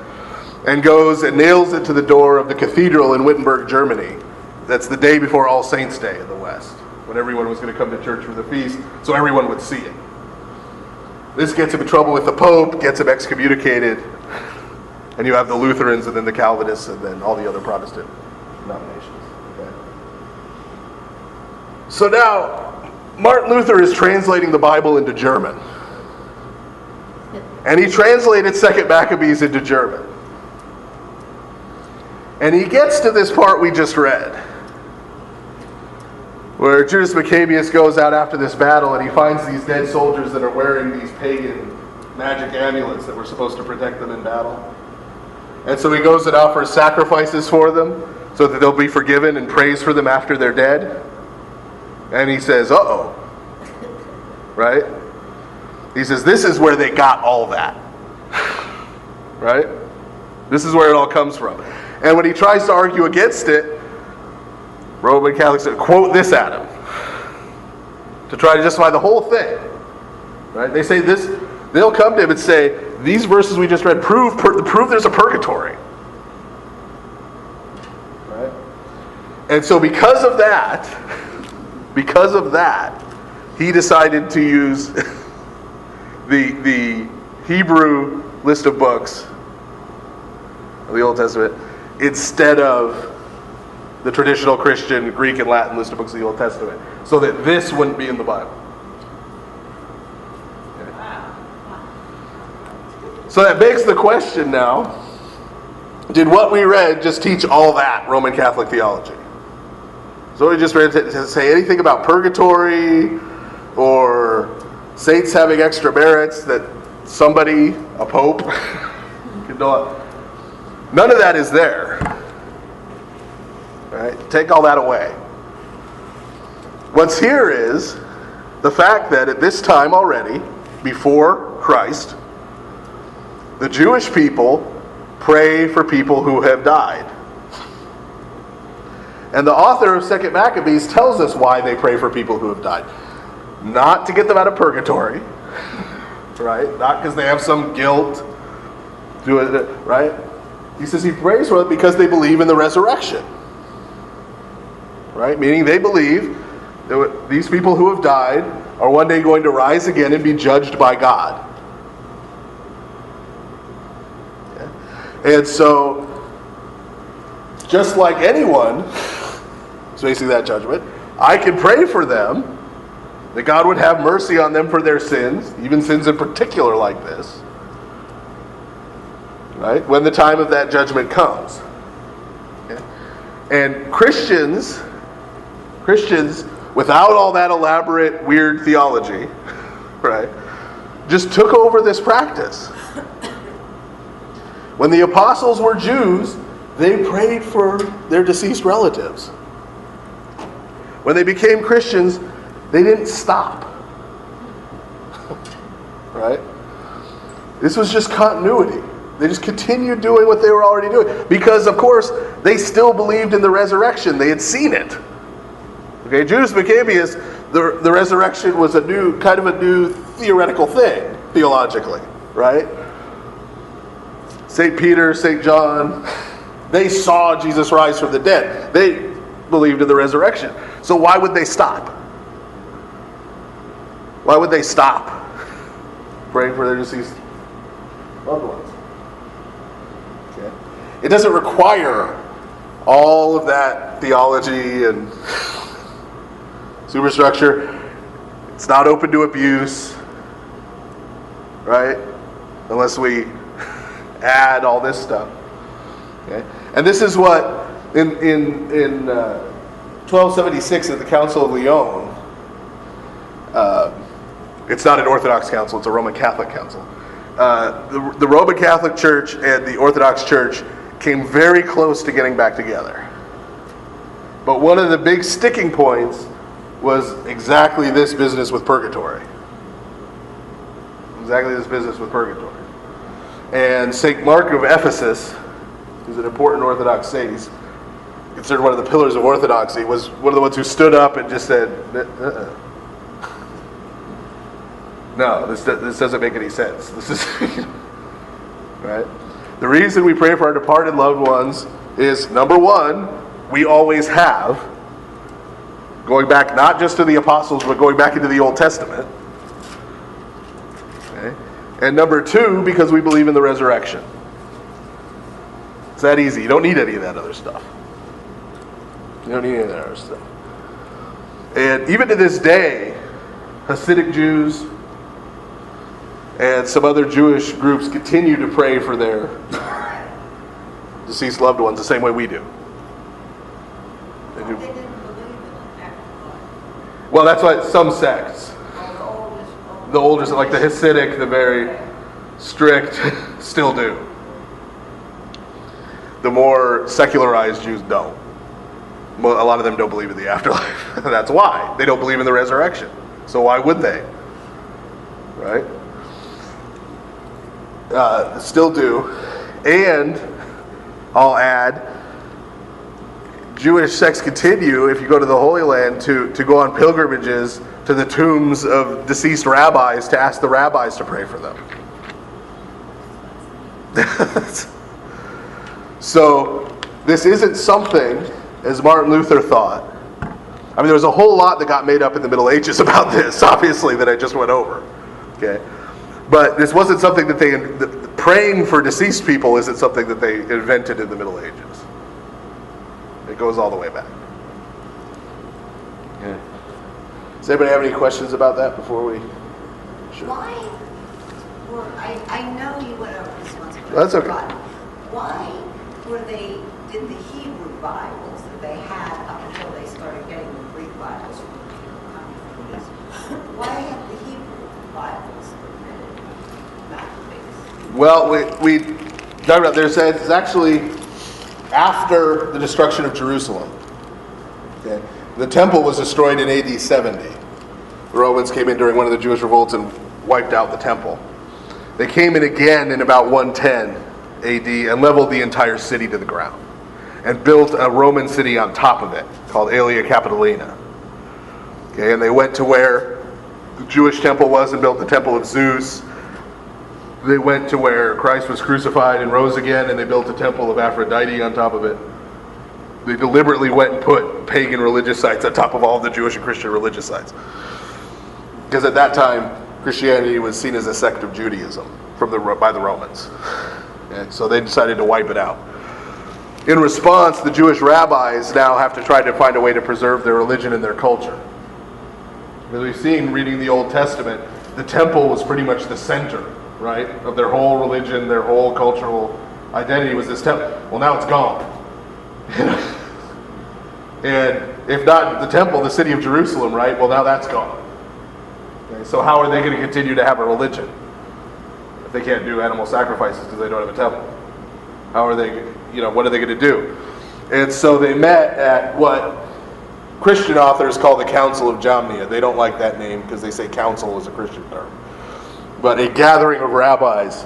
And goes and nails it to the door of the cathedral in Wittenberg, Germany. That's the day before All Saints' Day in the West, when everyone was going to come to church for the feast, so everyone would see it. This gets him in trouble with the Pope, gets him excommunicated, and you have the Lutherans and then the Calvinists and then all the other Protestant denominations. Okay? So now, Martin Luther is translating the Bible into German. And he translated 2 Maccabees into German. And he gets to this part we just read, where Judas Maccabeus goes out after this battle and he finds these dead soldiers that are wearing these pagan magic amulets that were supposed to protect them in battle. And so he goes and offers sacrifices for them so that they'll be forgiven and prays for them after they're dead. And he says, uh-oh. Right? He says, this is where they got all that. Right? This is where it all comes from. And when he tries to argue against it, Roman Catholics quote this at him to try to justify the whole thing. Right? They say this, they'll come to him and say, these verses we just read prove there's a purgatory. Right? And so because of that, he decided to use the Hebrew list of books of the Old Testament instead of the traditional Christian Greek and Latin list of books of the Old Testament, so that this wouldn't be in the Bible. Okay. So that begs the question now, did what we read just teach all that Roman Catholic theology? So we just read to say anything about purgatory or saints having extra merits that somebody, a pope, can do. None of that is there. Right? Take all that away. What's here is the fact that at this time already, before Christ, the Jewish people pray for people who have died. And the author of 2 Maccabees tells us why they pray for people who have died. Not to get them out of purgatory, right? Not because they have some guilt, right? He says he prays for them because they believe in the resurrection, right? Meaning they believe that these people who have died are one day going to rise again and be judged by God. Okay? And so, just like anyone facing that judgment, I can pray for them, that God would have mercy on them for their sins, even sins in particular like this, right? When the time of that judgment comes. Okay? And Christians, without all that elaborate, weird theology, right, just took over this practice. When the apostles were Jews, they prayed for their deceased relatives. When they became Christians, they didn't stop. Right? This was just continuity. They just continued doing what they were already doing. Because, of course, they still believed in the resurrection. They had seen it. Okay, Judas Maccabeus, the resurrection was a new theoretical thing, theologically. Right? St. Peter, St. John, they saw Jesus rise from the dead. They believed in the resurrection. So why would they stop? Why would they stop praying for their deceased loved ones? Okay. It doesn't require all of that theology and superstructure. It's not open to abuse, right? Unless we add all this stuff. Okay. And this is what in 1276 at the Council of Lyon. It's not an Orthodox council, it's a Roman Catholic council. The Roman Catholic Church and the Orthodox Church came very close to getting back together. But one of the big sticking points was exactly this business with purgatory. Exactly this business with purgatory. And St. Mark of Ephesus, who's an important Orthodox saint, he's considered one of the pillars of Orthodoxy, was one of the ones who stood up and just said, no, this doesn't make any sense. This is right. The reason we pray for our departed loved ones is, number one, we always have, going back not just to the apostles, but going back into the Old Testament. Okay. And number two, because we believe in the resurrection. It's that easy. You don't need any of that other stuff. You don't need any of that other stuff. And even to this day, Hasidic Jews and some other Jewish groups continue to pray for their deceased loved ones the same way we do. They do. They didn't believe in an afterlife. Well, that's why some sects, the oldest, like the Hasidic, the very strict, still do. The more secularized Jews don't. A lot of them don't believe in the afterlife. That's why. They don't believe in the resurrection. So why would they? Right? Still do. And I'll add, Jewish sects continue, if you go to the Holy Land, to go on pilgrimages to the tombs of deceased rabbis to ask the rabbis to pray for them. So this isn't something, as Martin Luther thought. I mean, there was a whole lot that got made up in the Middle Ages about this, obviously, that I just went over. Okay, but this wasn't something that praying for deceased people isn't something that they invented in the Middle Ages. It goes all the way back. Yeah. Does anybody have any questions about that before we? Sure. Why? Well, I know you went over this once, but That's okay. Why did the Hebrew Bibles that they had up until they started getting the Greek Bibles why have the Hebrew Bibles Maccabees? Well, we talked about there's actually after the destruction of Jerusalem. Okay, the temple was destroyed in AD 70. The Romans came in during one of the Jewish revolts and wiped out the temple. They came in again in about 110 AD and leveled the entire city to the ground. and built a Roman city on top of it called Aelia Capitolina. Okay, and they went to where the Jewish temple was and built the temple of Zeus. They went to where Christ was crucified and rose again, and they built a temple of Aphrodite on top of it. They deliberately went and put pagan religious sites on top of all the Jewish and Christian religious sites. Because at that time, Christianity was seen as a sect of Judaism by the Romans. And so they decided to wipe it out. In response, the Jewish rabbis now have to try to find a way to preserve their religion and their culture. As we've seen reading the Old Testament, the temple was pretty much the center, right, of their whole religion, their whole cultural identity was this temple. Well, now it's gone. And if not the temple, the city of Jerusalem, right? Well, now that's gone. Okay, so how are they going to continue to have a religion if they can't do animal sacrifices because they don't have a temple? How are they, what are they going to do? And so they met at what Christian authors call the Council of Jamnia. They don't like that name because they say council is a Christian term. But a gathering of rabbis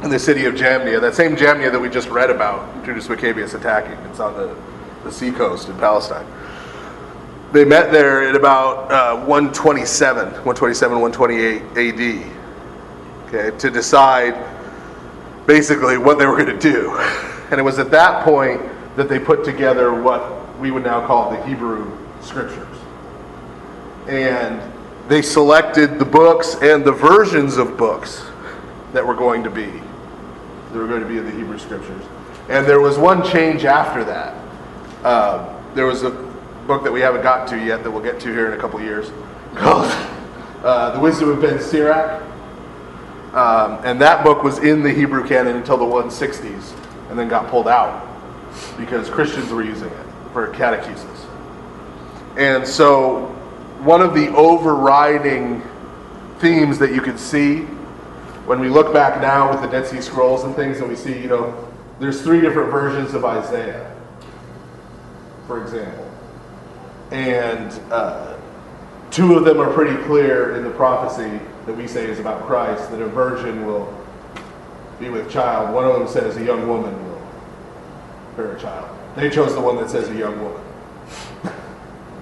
in the city of Jamnia, that same Jamnia that we just read about, Judas Maccabeus attacking. It's on the seacoast in Palestine. They met there at about 128 AD, okay, to decide basically what they were going to do. And it was at that point that they put together what we would now call the Hebrew Scriptures. And they selected the books and the versions of books that were going to be in the Hebrew Scriptures. And there was one change after that. There was a book that we haven't gotten to yet that we'll get to here in a couple of years called The Wisdom of Ben Sirach. And that book was in the Hebrew canon until the 160s and then got pulled out because Christians were using it for catechesis. And so one of the overriding themes that you can see when we look back now with the Dead Sea Scrolls and things, and we see, there's 3 different versions of Isaiah, for example. And 2 of them are pretty clear in the prophecy that we say is about Christ, that a virgin will be with child. One of them says a young woman will bear a child. They chose the one that says a young woman.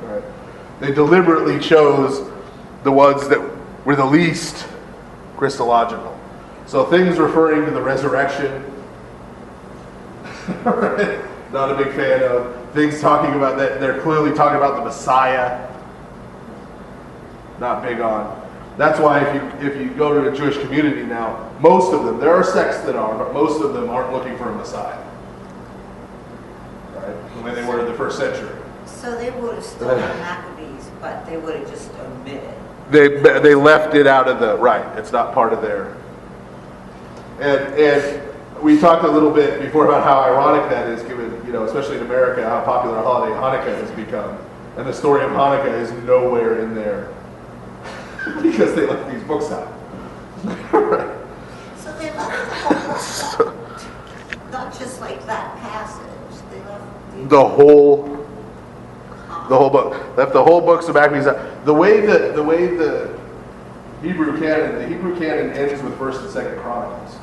Right? They deliberately chose the ones that were the least Christological. So things referring to the resurrection, not a big fan of. Things talking about that, they're clearly talking about the Messiah, not big on. That's why if you go to a Jewish community now, most of them, there are sects that are, but most of them aren't looking for a Messiah. Right? The way they were in the first century. So they would have still been Maccabees, but they would have just omitted. They left it out of the, right, it's not part of their. And we talked a little bit before about how ironic that is, given, especially in America, how popular a holiday Hanukkah has become. And the story of Hanukkah is nowhere in there because they left these books out. Right. So they left the whole book, not just like that passage. They left the whole book. Left the whole books of Maccabees out. The way the Hebrew canon ends with 1st and 2nd Chronicles.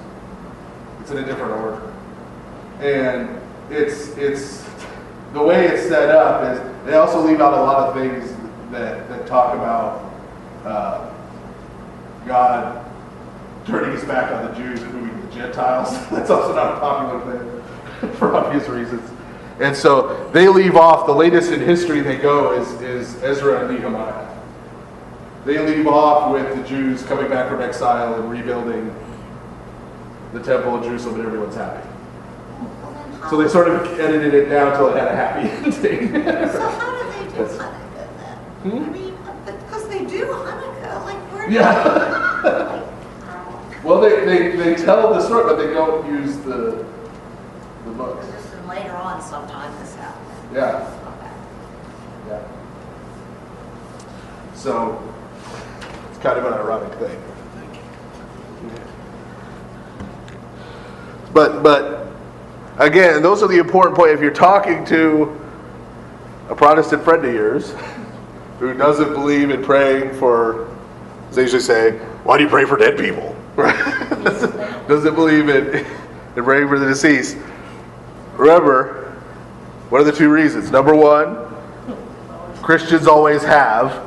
It's in a different order. And it's the way it's set up is they also leave out a lot of things that talk about God turning his back on the Jews and moving to the Gentiles. That's also not a popular thing for obvious reasons. And so they leave off, the latest in history they go is Ezra and Nehemiah. They leave off with the Jews coming back from exile and rebuilding the temple in Jerusalem and everyone's happy. So they sort of edited it down until it had a happy ending. So how do they do Hanukkah then? I mean, because they do Hanukkah, like where do Well, they tell the story, but they don't use the books. Just later on sometime this happened. Yeah. Okay. Yeah. So it's kind of an ironic thing. But again, those are the important points. If you're talking to a Protestant friend of yours who doesn't believe in praying for, as they usually say, why do you pray for dead people? Doesn't believe in praying for the deceased. Remember, What are the two reasons? Number one, Christians always have,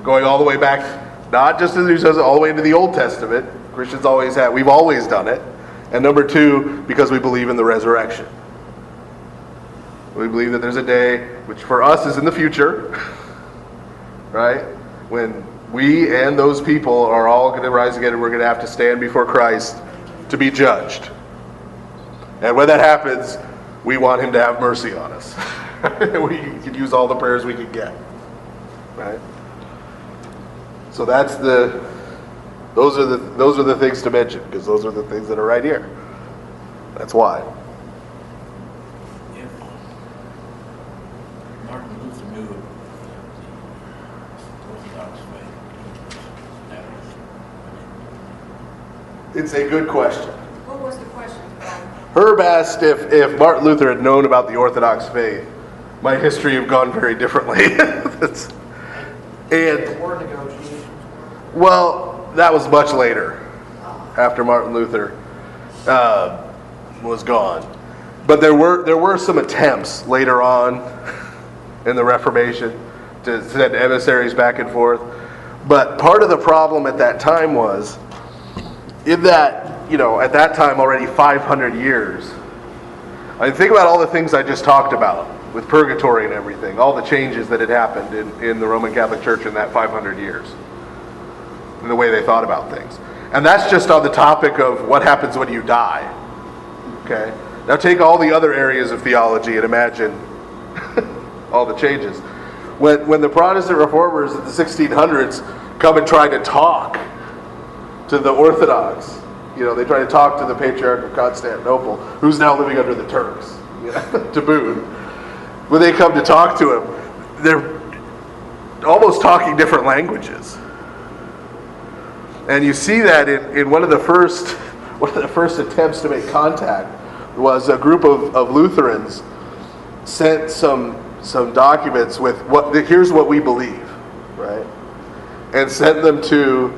going all the way back, not just in the New Testament, all the way into the Old Testament. Christians always have. We've always done it. And number two, because we believe in the resurrection. We believe that there's a day, which for us is in the future, right? When we and those people are all going to rise again and we're going to have to stand before Christ to be judged. And when that happens, we want him to have mercy on us. We can use all the prayers we can get. Right? So those are the things to mention, because those are the things that are right here. That's why. If Martin Luther knew of the Orthodox faith, that was, It's a good question. What was the question, Brian? Herb asked if Martin Luther had known about the Orthodox faith, might history have gone very differently? The war negotiations. Well, that was much later, after Martin Luther was gone. But there were some attempts later on in the Reformation to send emissaries back and forth. But part of the problem at that time was, in that, at that time already 500 years. I mean, think about all the things I just talked about with purgatory and everything, all the changes that had happened in the Roman Catholic Church in that 500 years, in the way they thought about things. And that's just on the topic of what happens when you die. Okay? Now take all the other areas of theology and imagine all the changes. When the Protestant reformers in the 1600s come and try to talk to the Orthodox, they try to talk to the Patriarch of Constantinople, who's now living under the Turks, to boot. When they come to talk to him, they're almost talking different languages. And you see that in one of the first attempts to make contact was a group of Lutherans sent some documents with here's what we believe, right? And sent them to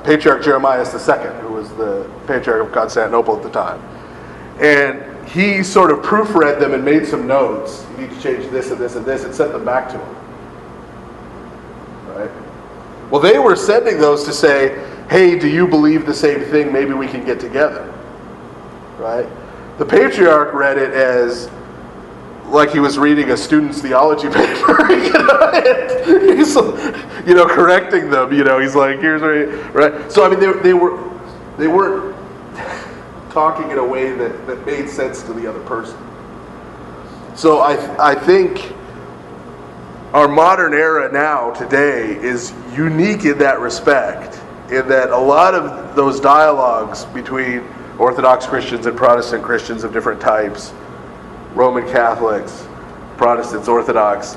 Patriarch Jeremiah II, who was the Patriarch of Constantinople at the time. And he sort of proofread them and made some notes. You need to change this and this and this, and sent them back to him. Right? Well, they were sending those to say, hey, do you believe the same thing? Maybe we can get together. Right? The Patriarch read it as like he was reading a student's theology paper, and he's, correcting them. He's like, here's right. So I mean, they weren't talking in a way that made sense to the other person. So I think our modern era now today is unique in that respect, in that a lot of those dialogues between Orthodox Christians and Protestant Christians of different types, Roman Catholics, Protestants, Orthodox,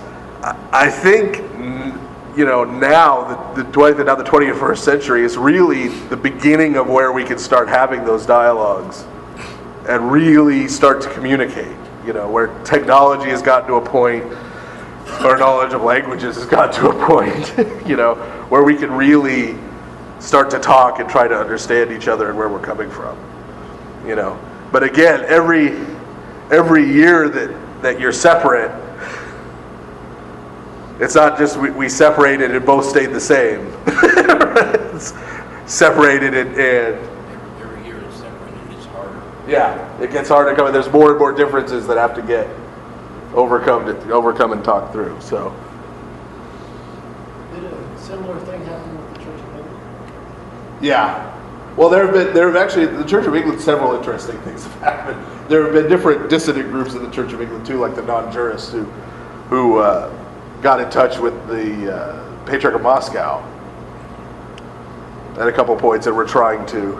I think now the 21st century is really the beginning of where we can start having those dialogues and really start to communicate. Where technology has gotten to a point, our knowledge of languages has gotten to a point, where we can really start to talk and try to understand each other and where we're coming from. But again, every year that you're separate, it's not just we separated and both stayed the same. It's separated and every year it's separated, it's harder. Yeah, it gets harder to come. There's more and more differences that have to get overcome and talked through. So, Did a similar thing happen with the Church of England? yeah. Well, there have actually, the Church of England, several interesting things have happened. There have been different dissident groups in the Church of England too, like the non-jurists who got in touch with the Patriarch of Moscow at a couple points and were trying to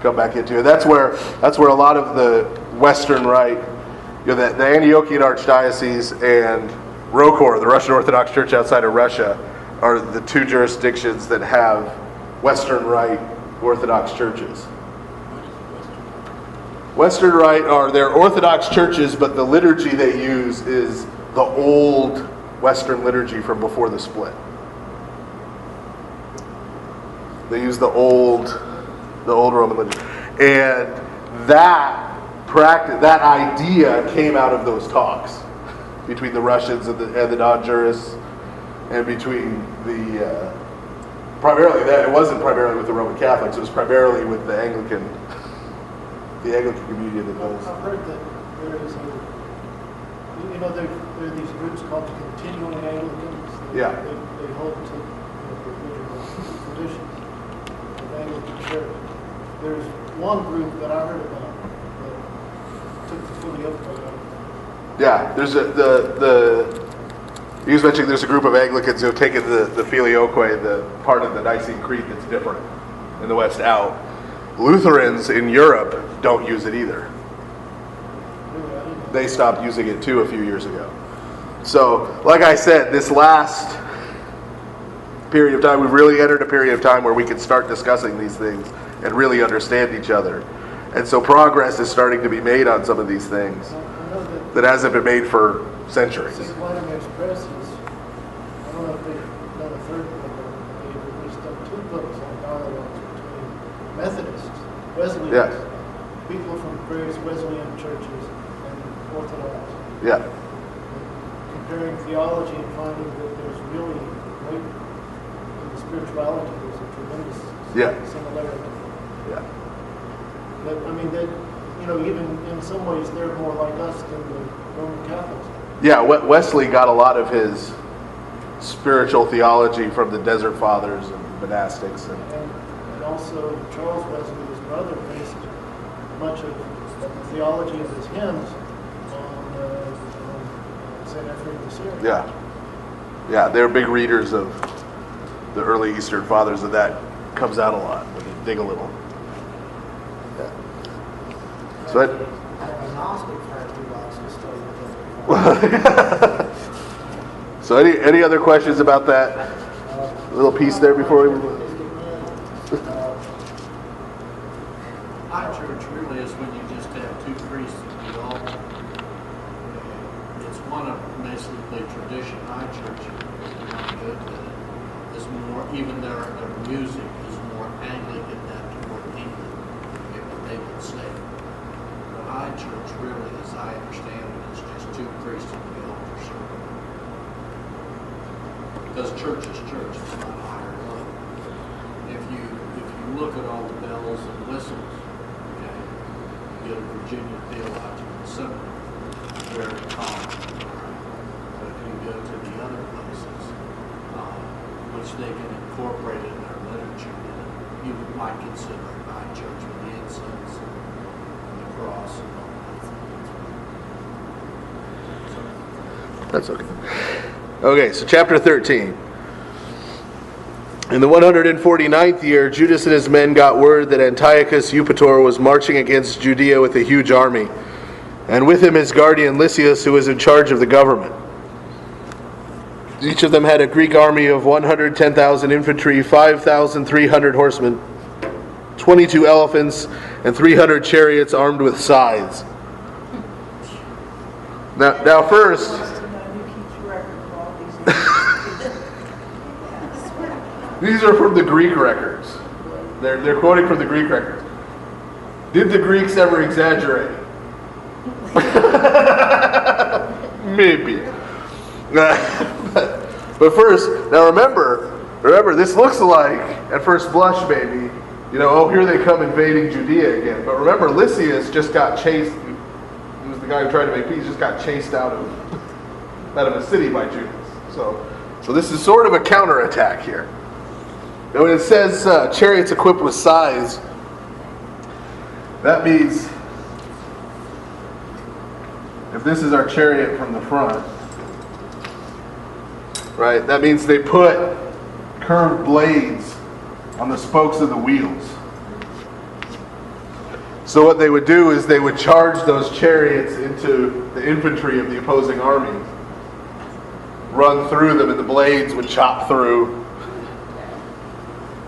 come back into it. That's where a lot of the Western Rite, the Antiochian Archdiocese and Rokor, the Russian Orthodox Church outside of Russia, are the two jurisdictions that have Western Rite Orthodox churches. Western Rite are their Orthodox churches, but the liturgy they use is the old Western liturgy from before the split. They use the old Roman liturgy, and that that idea came out of those talks between the Russians and the non-jurists, and between the primarily that it wasn't primarily with the Roman Catholics. It was primarily with the Anglican community that does. I've heard that there is there are these groups called continuing Anglicans. Yeah. They hold to the original traditions of Anglican Church. There's one group that I heard about that took the filioque out. Yeah, there's he was mentioning there's a group of Anglicans who have taken the filioque, the part of the Nicene Creed that's different in the West, out. Lutherans in Europe don't use it either. They stopped using it too a few years ago. So, like I said, this last period of time, we've really entered a period of time where we can start discussing these things and really understand each other. And so progress is starting to be made on some of these things that hasn't been made for centuries. St. Vladimir Express is, I don't know if they've done a third book, or they've at least done 2 books on dialogues between Methodists, Wesleyans, people from various Wesleyan churches, and Orthodox. Yeah. Comparing theology and finding that there's really great, in the spirituality, there's a tremendous similarity. Yeah. That, I mean, that, even in some ways they're more like us than the Roman Catholics. Yeah, Wesley got a lot of his spiritual theology from the Desert Fathers and monastics. And also Charles Wesley, his brother, based much of the theology of his hymns on St. Ephraim the Syrian. Yeah, they're big readers of the early Eastern Fathers, and that comes out a lot when you dig a little. Yeah. So I'm a Gnostic fan who likes to study with them. So any other questions about that little piece there before we move on? High church really is when you just have 2 priests at the altar. It's one of basically tradition. High church is more, even their music is more Anglican than toward England, what they would say. The high church really, as I understand it, is just 2 priests at the altar circle. Because church is church, it's not high or low. If you look at all the bells and whistles, okay, you get a Virginia Theological Seminary, very common. But if you go to the other places, which they can incorporate in their liturgy, you might consider a high church with the incense and the cross and all that. That's okay. Okay, so chapter 13. In the 149th year, Judas and his men got word that Antiochus Eupator was marching against Judea with a huge army, and with him his guardian Lysias, who was in charge of the government. Each of them had a Greek army of 110,000 infantry, 5,300 horsemen, 22 elephants, and 300 chariots armed with scythes. Now first, these are from the Greek records. They're quoting from the Greek records. Did the Greeks ever exaggerate? Maybe. But first, now remember, this looks like, at first blush maybe, here they come invading Judea again. But remember, Lysias just got chased. He was the guy who tried to make peace. Just got chased out of a city by Judas. So this is sort of a counterattack here. Now when it says chariots equipped with scythes, that means if this is our chariot from the front, right, that means they put curved blades on the spokes of the wheels. So what they would do is they would charge those chariots into the infantry of the opposing army, run through them, and the blades would chop through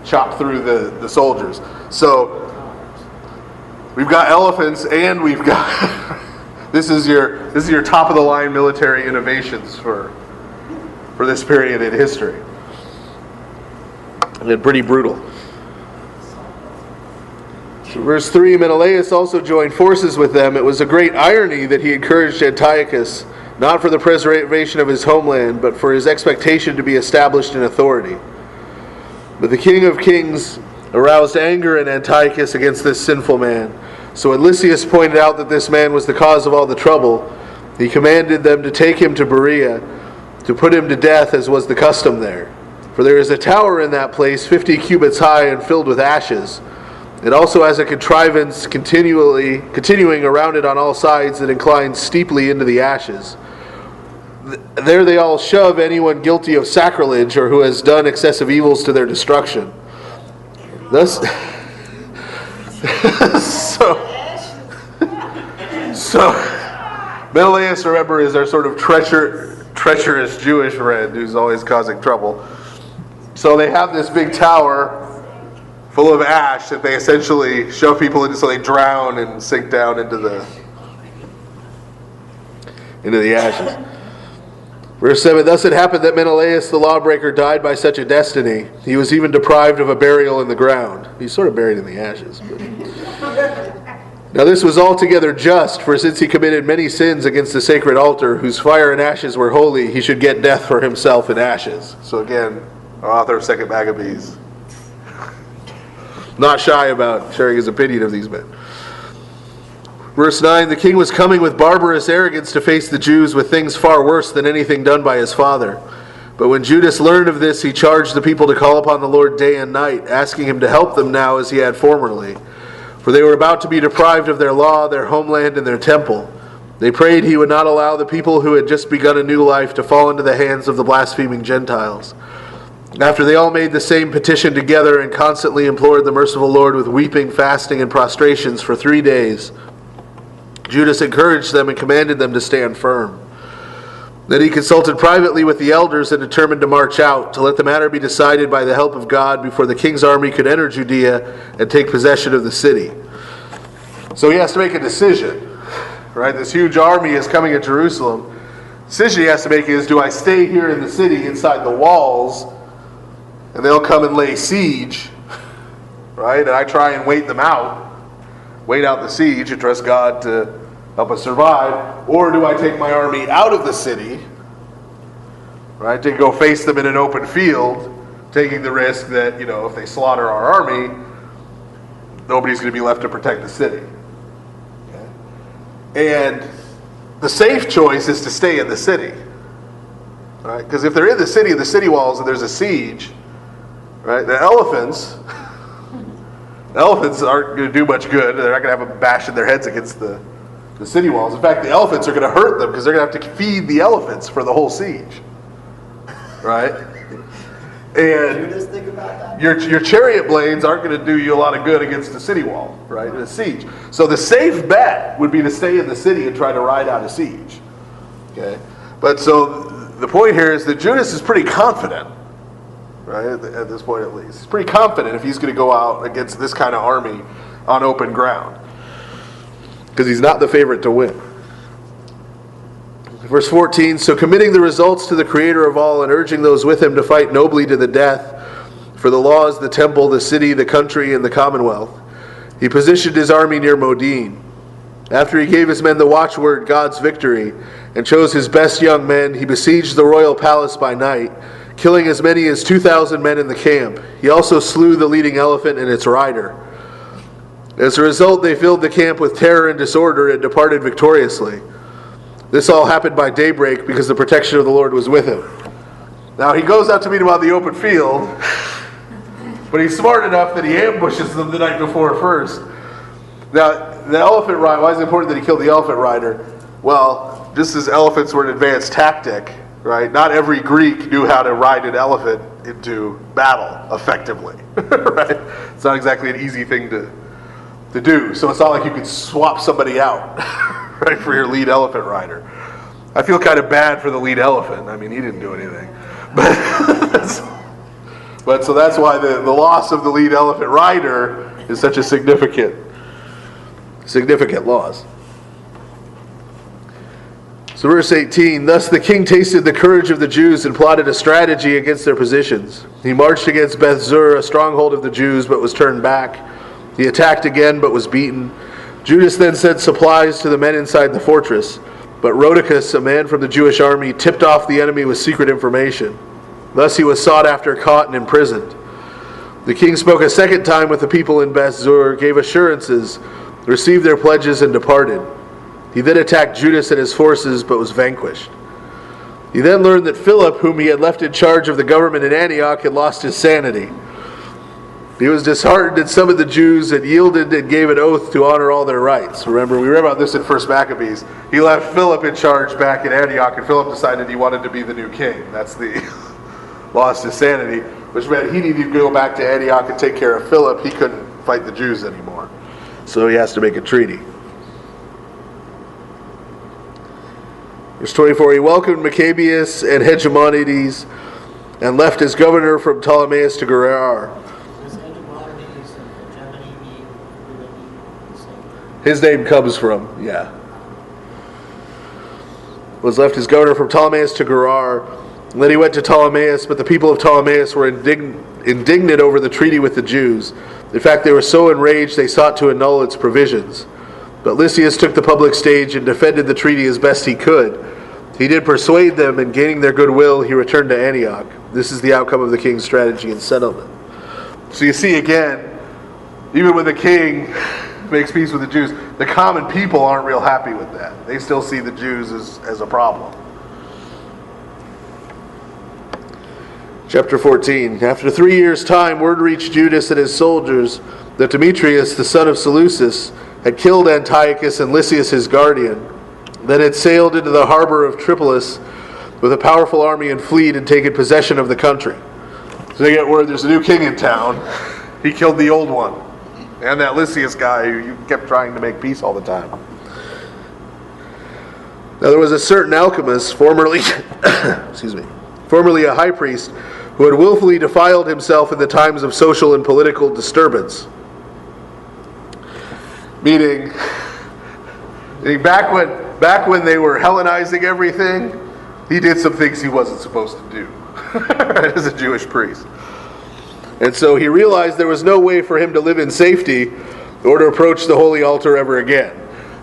the soldiers. So we've got elephants, and we've got this is your top of the line military innovations for this period in history. And pretty brutal. So verse 3, Menelaus also joined forces with them. It was a great irony that he encouraged Antiochus, not for the preservation of his homeland, but for his expectation to be established in authority. But the king of kings aroused anger in Antiochus against this sinful man. So when Lysias pointed out that this man was the cause of all the trouble, he commanded them to take him to Berea, to put him to death as was the custom there. For there is a tower in that place 50 cubits high and filled with ashes. It also has a contrivance continuing around it on all sides that inclines steeply into the ashes. There they all shove anyone guilty of sacrilege or who has done excessive evils to their destruction. Thus, so Menelaus, remember, is our sort of treacherous Jewish friend who's always causing trouble. So they have this big tower full of ash that they essentially shove people into, so they drown and sink down into the ashes. Verse 7, thus it happened that Menelaus the lawbreaker died by such a destiny. He was even deprived of a burial in the ground. He's sort of buried in the ashes. Now this was altogether just, for since he committed many sins against the sacred altar, whose fire and ashes were holy, he should get death for himself in ashes. So again, our author of 2 Maccabees, not shy about sharing his opinion of these men. Verse 9, the king was coming with barbarous arrogance to face the Jews with things far worse than anything done by his father. But when Judas learned of this, he charged the people to call upon the Lord day and night, asking him to help them now as he had formerly. For they were about to be deprived of their law, their homeland, and their temple. They prayed he would not allow the people who had just begun a new life to fall into the hands of the blaspheming Gentiles. After they all made the same petition together and constantly implored the merciful Lord with weeping, fasting, and prostrations for 3 days, Judas encouraged them and commanded them to stand firm. Then he consulted privately with the elders and determined to march out, to let the matter be decided by the help of God before the king's army could enter Judea and take possession of the city. So he has to make a decision, right? This huge army is coming to Jerusalem. The decision he has to make is, do I stay here in the city inside the walls and they'll come and lay siege, right? And I try and wait them out. Wait out the siege and trust God to help us survive, or do I take my army out of the city, right, to go face them in an open field, taking the risk that, if they slaughter our army, nobody's going to be left to protect the city. Okay? And the safe choice is to stay in the city, right? Because if they're in the city walls, and there's a siege, right, the elephants aren't going to do much good. They're not going to have them bashing their heads against the city walls. In fact, the elephants are going to hurt them because they're going to have to feed the elephants for the whole siege. Right? And your chariot blades aren't going to do you a lot of good against the city wall, right? In a siege. So the safe bet would be to stay in the city and try to ride out a siege. Okay? But so the point here is that Judas is pretty confident, right, at this point at least. He's pretty confident if he's going to go out against this kind of army on open ground, because he's not the favorite to win. Verse 14, so committing the results to the Creator of all and urging those with him to fight nobly to the death for the laws, the temple, the city, the country, and the commonwealth, he positioned his army near Modin. After he gave his men the watchword, God's victory, and chose his best young men, he besieged the royal palace by night, killing as many as 2,000 men in the camp. He also slew the leading elephant and its rider. As a result, they filled the camp with terror and disorder and departed victoriously. This all happened by daybreak because the protection of the Lord was with him. Now he goes out to meet them on the open field, but he's smart enough that he ambushes them the night before first. Now, the elephant rider, why is it important that he killed the elephant rider? Well, just as elephants were an advanced tactic, right? Not every Greek knew how to ride an elephant into battle effectively, right? It's not exactly an easy thing to do. So it's not like you could swap somebody out, right, for your lead elephant rider. I feel kind of bad for the lead elephant. I mean, he didn't do anything. But so that's why the loss of the lead elephant rider is such a significant loss. So verse 18, thus the king tasted the courage of the Jews and plotted a strategy against their positions. He marched against Beth-zur, a stronghold of the Jews, but was turned back. He attacked again, but was beaten. Judas then sent supplies to the men inside the fortress, but Rhodicus, a man from the Jewish army, tipped off the enemy with secret information. Thus he was sought after, caught, and imprisoned. The king spoke a second time with the people in Beth Zur, gave assurances, received their pledges, and departed. He then attacked Judas and his forces, but was vanquished. He then learned that Philip, whom he had left in charge of the government in Antioch, had lost his sanity. He was disheartened and summoned the Jews and yielded and gave an oath to honor all their rights. Remember, we read about this in 1 Maccabees. He left Philip in charge back in Antioch, and Philip decided he wanted to be the new king. That's the lost his sanity, which meant he needed to go back to Antioch and take care of Philip. He couldn't fight the Jews anymore. So he has to make a treaty. Verse 24, he welcomed Maccabees and Hegemonides and left as governor from Ptolemais to Gerar. His name comes from, was left as governor from Ptolemais to Gerar. And then he went to Ptolemais, but the people of Ptolemais were indignant over the treaty with the Jews. In fact, they were so enraged they sought to annul its provisions. But Lysias took the public stage and defended the treaty as best he could. He did persuade them, and gaining their goodwill, he returned to Antioch. This is the outcome of the king's strategy and settlement. So you see again, even when the king makes peace with the Jews, the common people aren't real happy with that. They still see the Jews as a problem. Chapter 14. After 3 years' time, word reached Judas and his soldiers that Demetrius, the son of Seleucus, had killed Antiochus and Lysias his guardian, then had sailed into the harbor of Tripolis with a powerful army and fleet and taken possession of the country. So they get word there's a new king in town. He killed the old one. And that Lysias guy who you kept trying to make peace all the time. Now there was a certain alchemist, formerly a high priest, who had willfully defiled himself in the times of social and political disturbance. Meaning back when they were Hellenizing everything, he did some things he wasn't supposed to do as a Jewish priest. And so he realized there was no way for him to live in safety or to approach the holy altar ever again.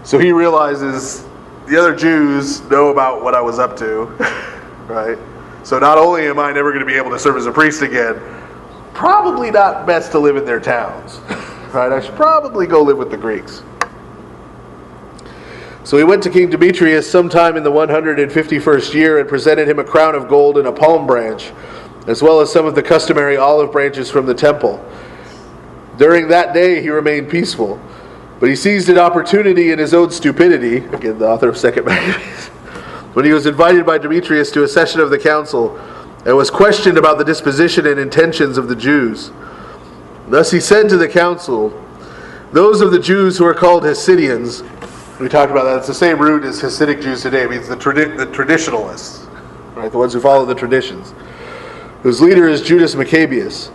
So he realizes the other Jews know about what I was up to, right? So not only am I never going to be able to serve as a priest again, probably not best to live in their towns, right? I should probably go live with the Greeks. So he went to King Demetrius sometime in the 151st year and presented him a crown of gold and a palm branch, as well as some of the customary olive branches from the temple. During that day he remained peaceful, but he seized an opportunity in his own stupidity, again the author of 2 Maccabees, when he was invited by Demetrius to a session of the council and was questioned about the disposition and intentions of the Jews. Thus he said to the council, those of the Jews who are called Hasidians, we talked about that, it's the same root as Hasidic Jews today, it means the traditionalists, right? The ones who follow the traditions, whose leader is Judas Maccabeus,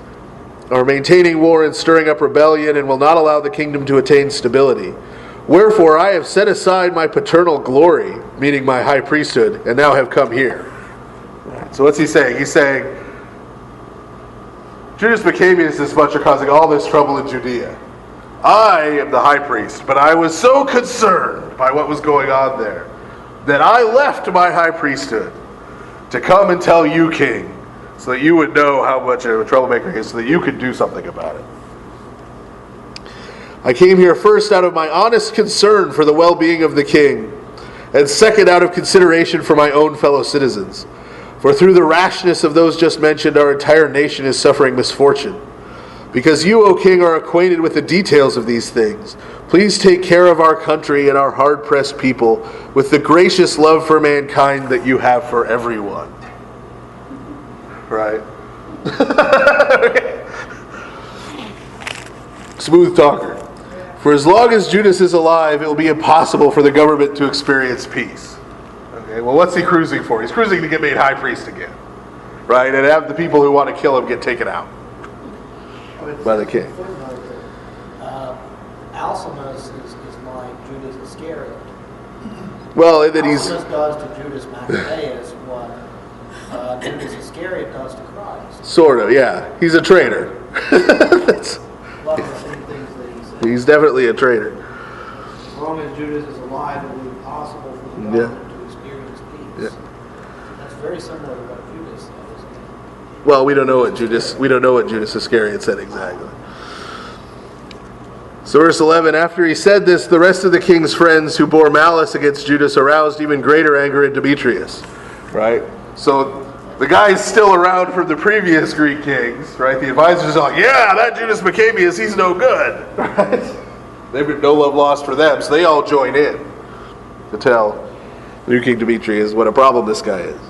are maintaining war and stirring up rebellion and will not allow the kingdom to attain stability. Wherefore I have set aside my paternal glory, meaning my high priesthood, and now have come here. So what's he saying? He's saying, Judas Maccabeus is much are causing all this trouble in Judea. I am the high priest, but I was so concerned by what was going on there that I left my high priesthood to come and tell you, king, so that you would know how much of a troublemaker he is, so that you could do something about it. I came here first out of my honest concern for the well-being of the king, and second out of consideration for my own fellow citizens. For through the rashness of those just mentioned, our entire nation is suffering misfortune. Because you, O king, are acquainted with the details of these things, please take care of our country and our hard-pressed people with the gracious love for mankind that you have for everyone. Right? Smooth talker. For as long as Judas is alive, it will be impossible for the government to experience peace. Okay, well, what's he cruising for? He's cruising to get made high priest again. Right? And have the people who want to kill him get taken out by the king. Alcimus is like Judas Iscariot. Well, and then he's... Alcimus does to Judas Maccabeus what Judas Iscariot does to Christ. Sort of, yeah. He's a traitor. A lot of the same things that he said. He's definitely a traitor. As long as Judas is alive, it will be possible for the government to experience peace. Yeah. That's very similar to what Judas said, isn't it? Well, we don't know what Judas Iscariot said exactly. So verse 11, after he said this, the rest of the king's friends who bore malice against Judas aroused even greater anger in Demetrius. Right? So the guy's still around from the previous Greek kings, right? The advisors are like, yeah, that Judas Maccabees, he's no good. Right? They've been no love lost for them, so they all join in to tell new King Demetrius what a problem this guy is.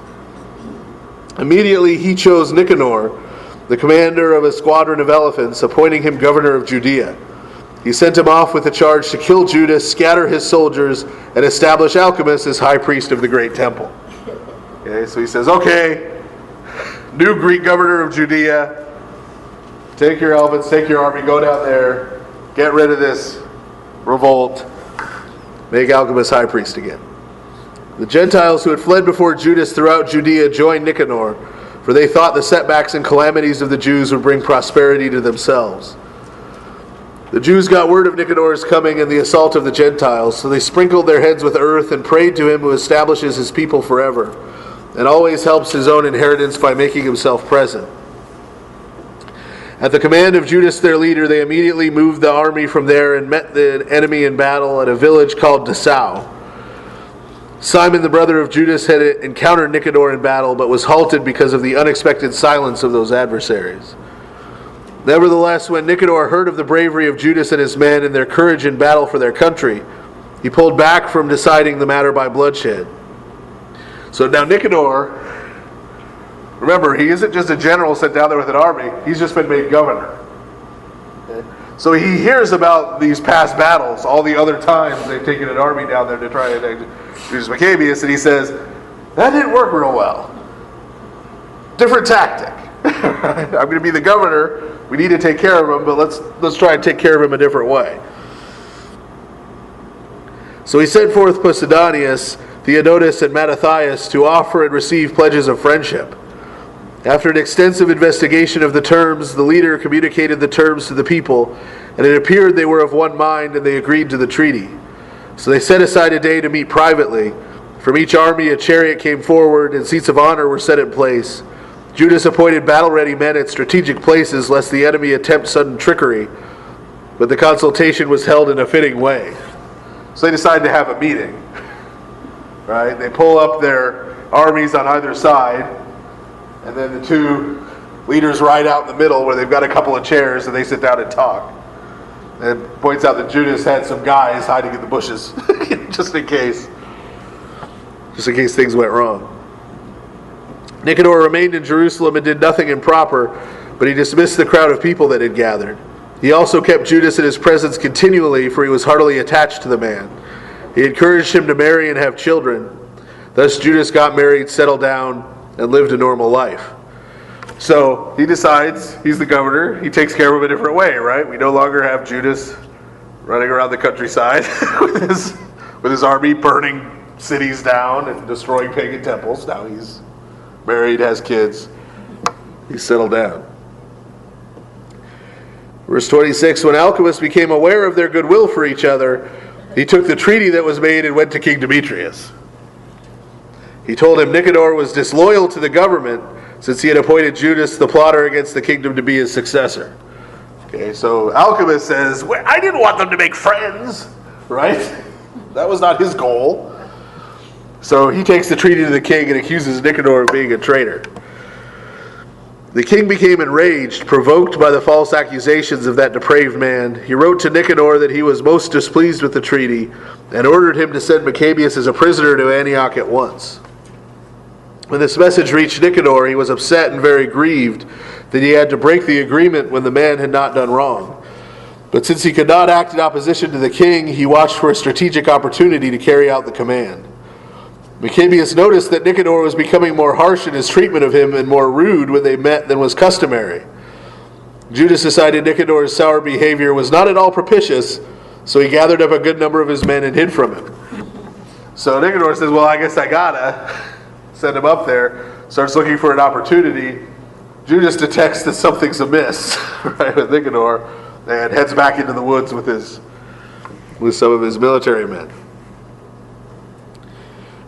Immediately he chose Nicanor, the commander of a squadron of elephants, appointing him governor of Judea. He sent him off with the charge to kill Judas, scatter his soldiers, and establish Alchemist as high priest of the great temple. Okay, so he says, okay, new Greek governor of Judea, take your elephants, take your army, go down there, get rid of this revolt, make Alchemist high priest again. The Gentiles who had fled before Judas throughout Judea joined Nicanor, for they thought the setbacks and calamities of the Jews would bring prosperity to themselves. The Jews got word of Nicanor's coming and the assault of the Gentiles, so they sprinkled their heads with earth and prayed to him who establishes his people forever, and always helps his own inheritance by making himself present. At the command of Judas their leader, they immediately moved the army from there and met the enemy in battle at a village called Dessau. Simon, the brother of Judas, had encountered Nicanor in battle, but was halted because of the unexpected silence of those adversaries. Nevertheless, when Nicanor heard of the bravery of Judas and his men and their courage in battle for their country, he pulled back from deciding the matter by bloodshed. So now Nicanor, remember, he isn't just a general sent down there with an army, he's just been made governor. Okay? So he hears about these past battles, all the other times they've taken an army down there to try and Judas Maccabees, and he says, that didn't work real well. Different tactic. I'm going to be the governor. We need to take care of him, but let's try and take care of him a different way. So he sent forth Posidonius, Theodotus, and Mattathias to offer and receive pledges of friendship. After an extensive investigation of the terms, the leader communicated the terms to the people, and it appeared they were of one mind, and they agreed to the treaty. So they set aside a day to meet privately. From each army a chariot came forward, and seats of honor were set in place. Judas appointed battle-ready men at strategic places, lest the enemy attempt sudden trickery. But the consultation was held in a fitting way. So they decide to have a meeting. Right? They pull up their armies on either side, and then the two leaders ride out in the middle where they've got a couple of chairs, and they sit down and talk. And points out that Judas had some guys hiding in the bushes, just in case things went wrong. Nicanor remained in Jerusalem and did nothing improper, but he dismissed the crowd of people that had gathered. He also kept Judas in his presence continually, for he was heartily attached to the man. He encouraged him to marry and have children. Thus Judas got married, settled down, and lived a normal life. So he decides he's the governor. He takes care of him a different way, right? We no longer have Judas running around the countryside with his army burning cities down and destroying pagan temples. Now he's married, has kids. He's settled down. Verse 26, when Alchemist became aware of their goodwill for each other, he took the treaty that was made and went to King Demetrius. He told him Nicanor was disloyal to the government since he had appointed Judas, the plotter against the kingdom, to be his successor. Okay, so Alchemist says, well, I didn't want them to make friends, right? That was not his goal. So he takes the treaty to the king and accuses Nicanor of being a traitor. The king became enraged, provoked by the false accusations of that depraved man. He wrote to Nicanor that he was most displeased with the treaty and ordered him to send Maccabeus as a prisoner to Antioch at once. When this message reached Nicanor, he was upset and very grieved that he had to break the agreement when the man had not done wrong. But since he could not act in opposition to the king, he watched for a strategic opportunity to carry out the command. Maccabeus noticed that Nicanor was becoming more harsh in his treatment of him and more rude when they met than was customary. Judas decided Nicanor's sour behavior was not at all propitious, so he gathered up a good number of his men and hid from him. So Nicanor says, well, I guess I gotta send him up there. Starts looking for an opportunity. Judas detects that something's amiss, right, with Nicanor. and heads back into the woods with some of his military men.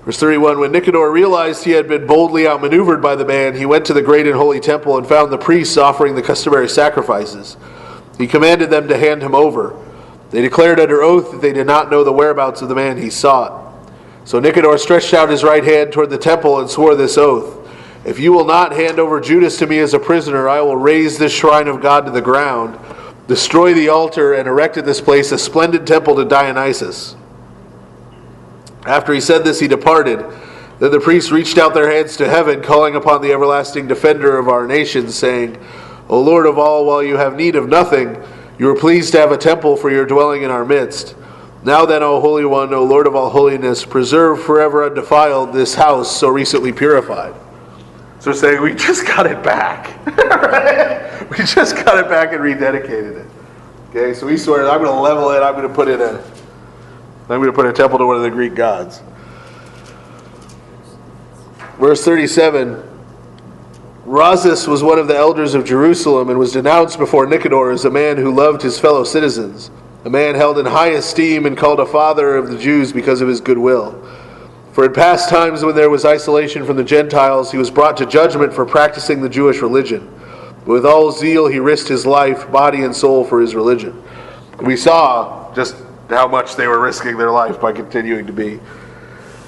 Verse 31, when Nicanor realized he had been boldly outmaneuvered by the band, he went to the great and holy temple and found the priests offering the customary sacrifices. He commanded them to hand him over. They declared under oath that they did not know the whereabouts of the man he sought. So Nicanor stretched out his right hand toward the temple and swore this oath: if you will not hand over Judas to me as a prisoner, I will raze this shrine of God to the ground, destroy the altar, and erect in this place a splendid temple to Dionysus. After he said this, he departed. Then the priests reached out their hands to heaven, calling upon the everlasting defender of our nation, saying, O Lord of all, while you have need of nothing, you are pleased to have a temple for your dwelling in our midst. Now then, O Holy One, O Lord of all holiness, preserve forever undefiled this house so recently purified. So they're saying, we just got it back. Right? We just got it back and rededicated it. Okay, so he swears, I'm going to level it, I'm going to put a temple to one of the Greek gods. Verse 37, Rhasis was one of the elders of Jerusalem and was denounced before Nicanor as a man who loved his fellow citizens, a man held in high esteem and called a father of the Jews because of his goodwill. For in past times when there was isolation from the Gentiles, he was brought to judgment for practicing the Jewish religion. With all zeal he risked his life, body and soul for his religion. We saw just how much they were risking their life by continuing to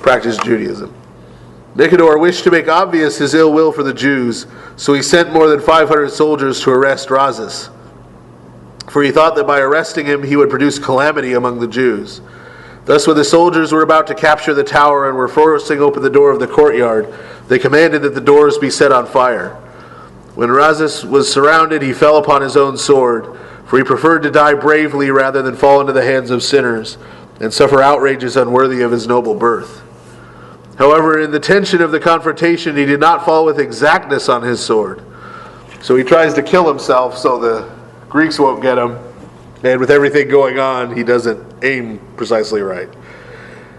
practice Judaism. Nicanor wished to make obvious his ill will for the Jews, so he sent more than 500 soldiers to arrest Rhasis. For he thought that by arresting him he would produce calamity among the Jews. Thus when the soldiers were about to capture the tower and were forcing open the door of the courtyard, they commanded that the doors be set on fire. When Rhasis was surrounded, he fell upon his own sword, for he preferred to die bravely rather than fall into the hands of sinners and suffer outrages unworthy of his noble birth. However, in the tension of the confrontation, he did not fall with exactness on his sword. So he tries to kill himself so the Greeks won't get him. And with everything going on, he doesn't aim precisely right.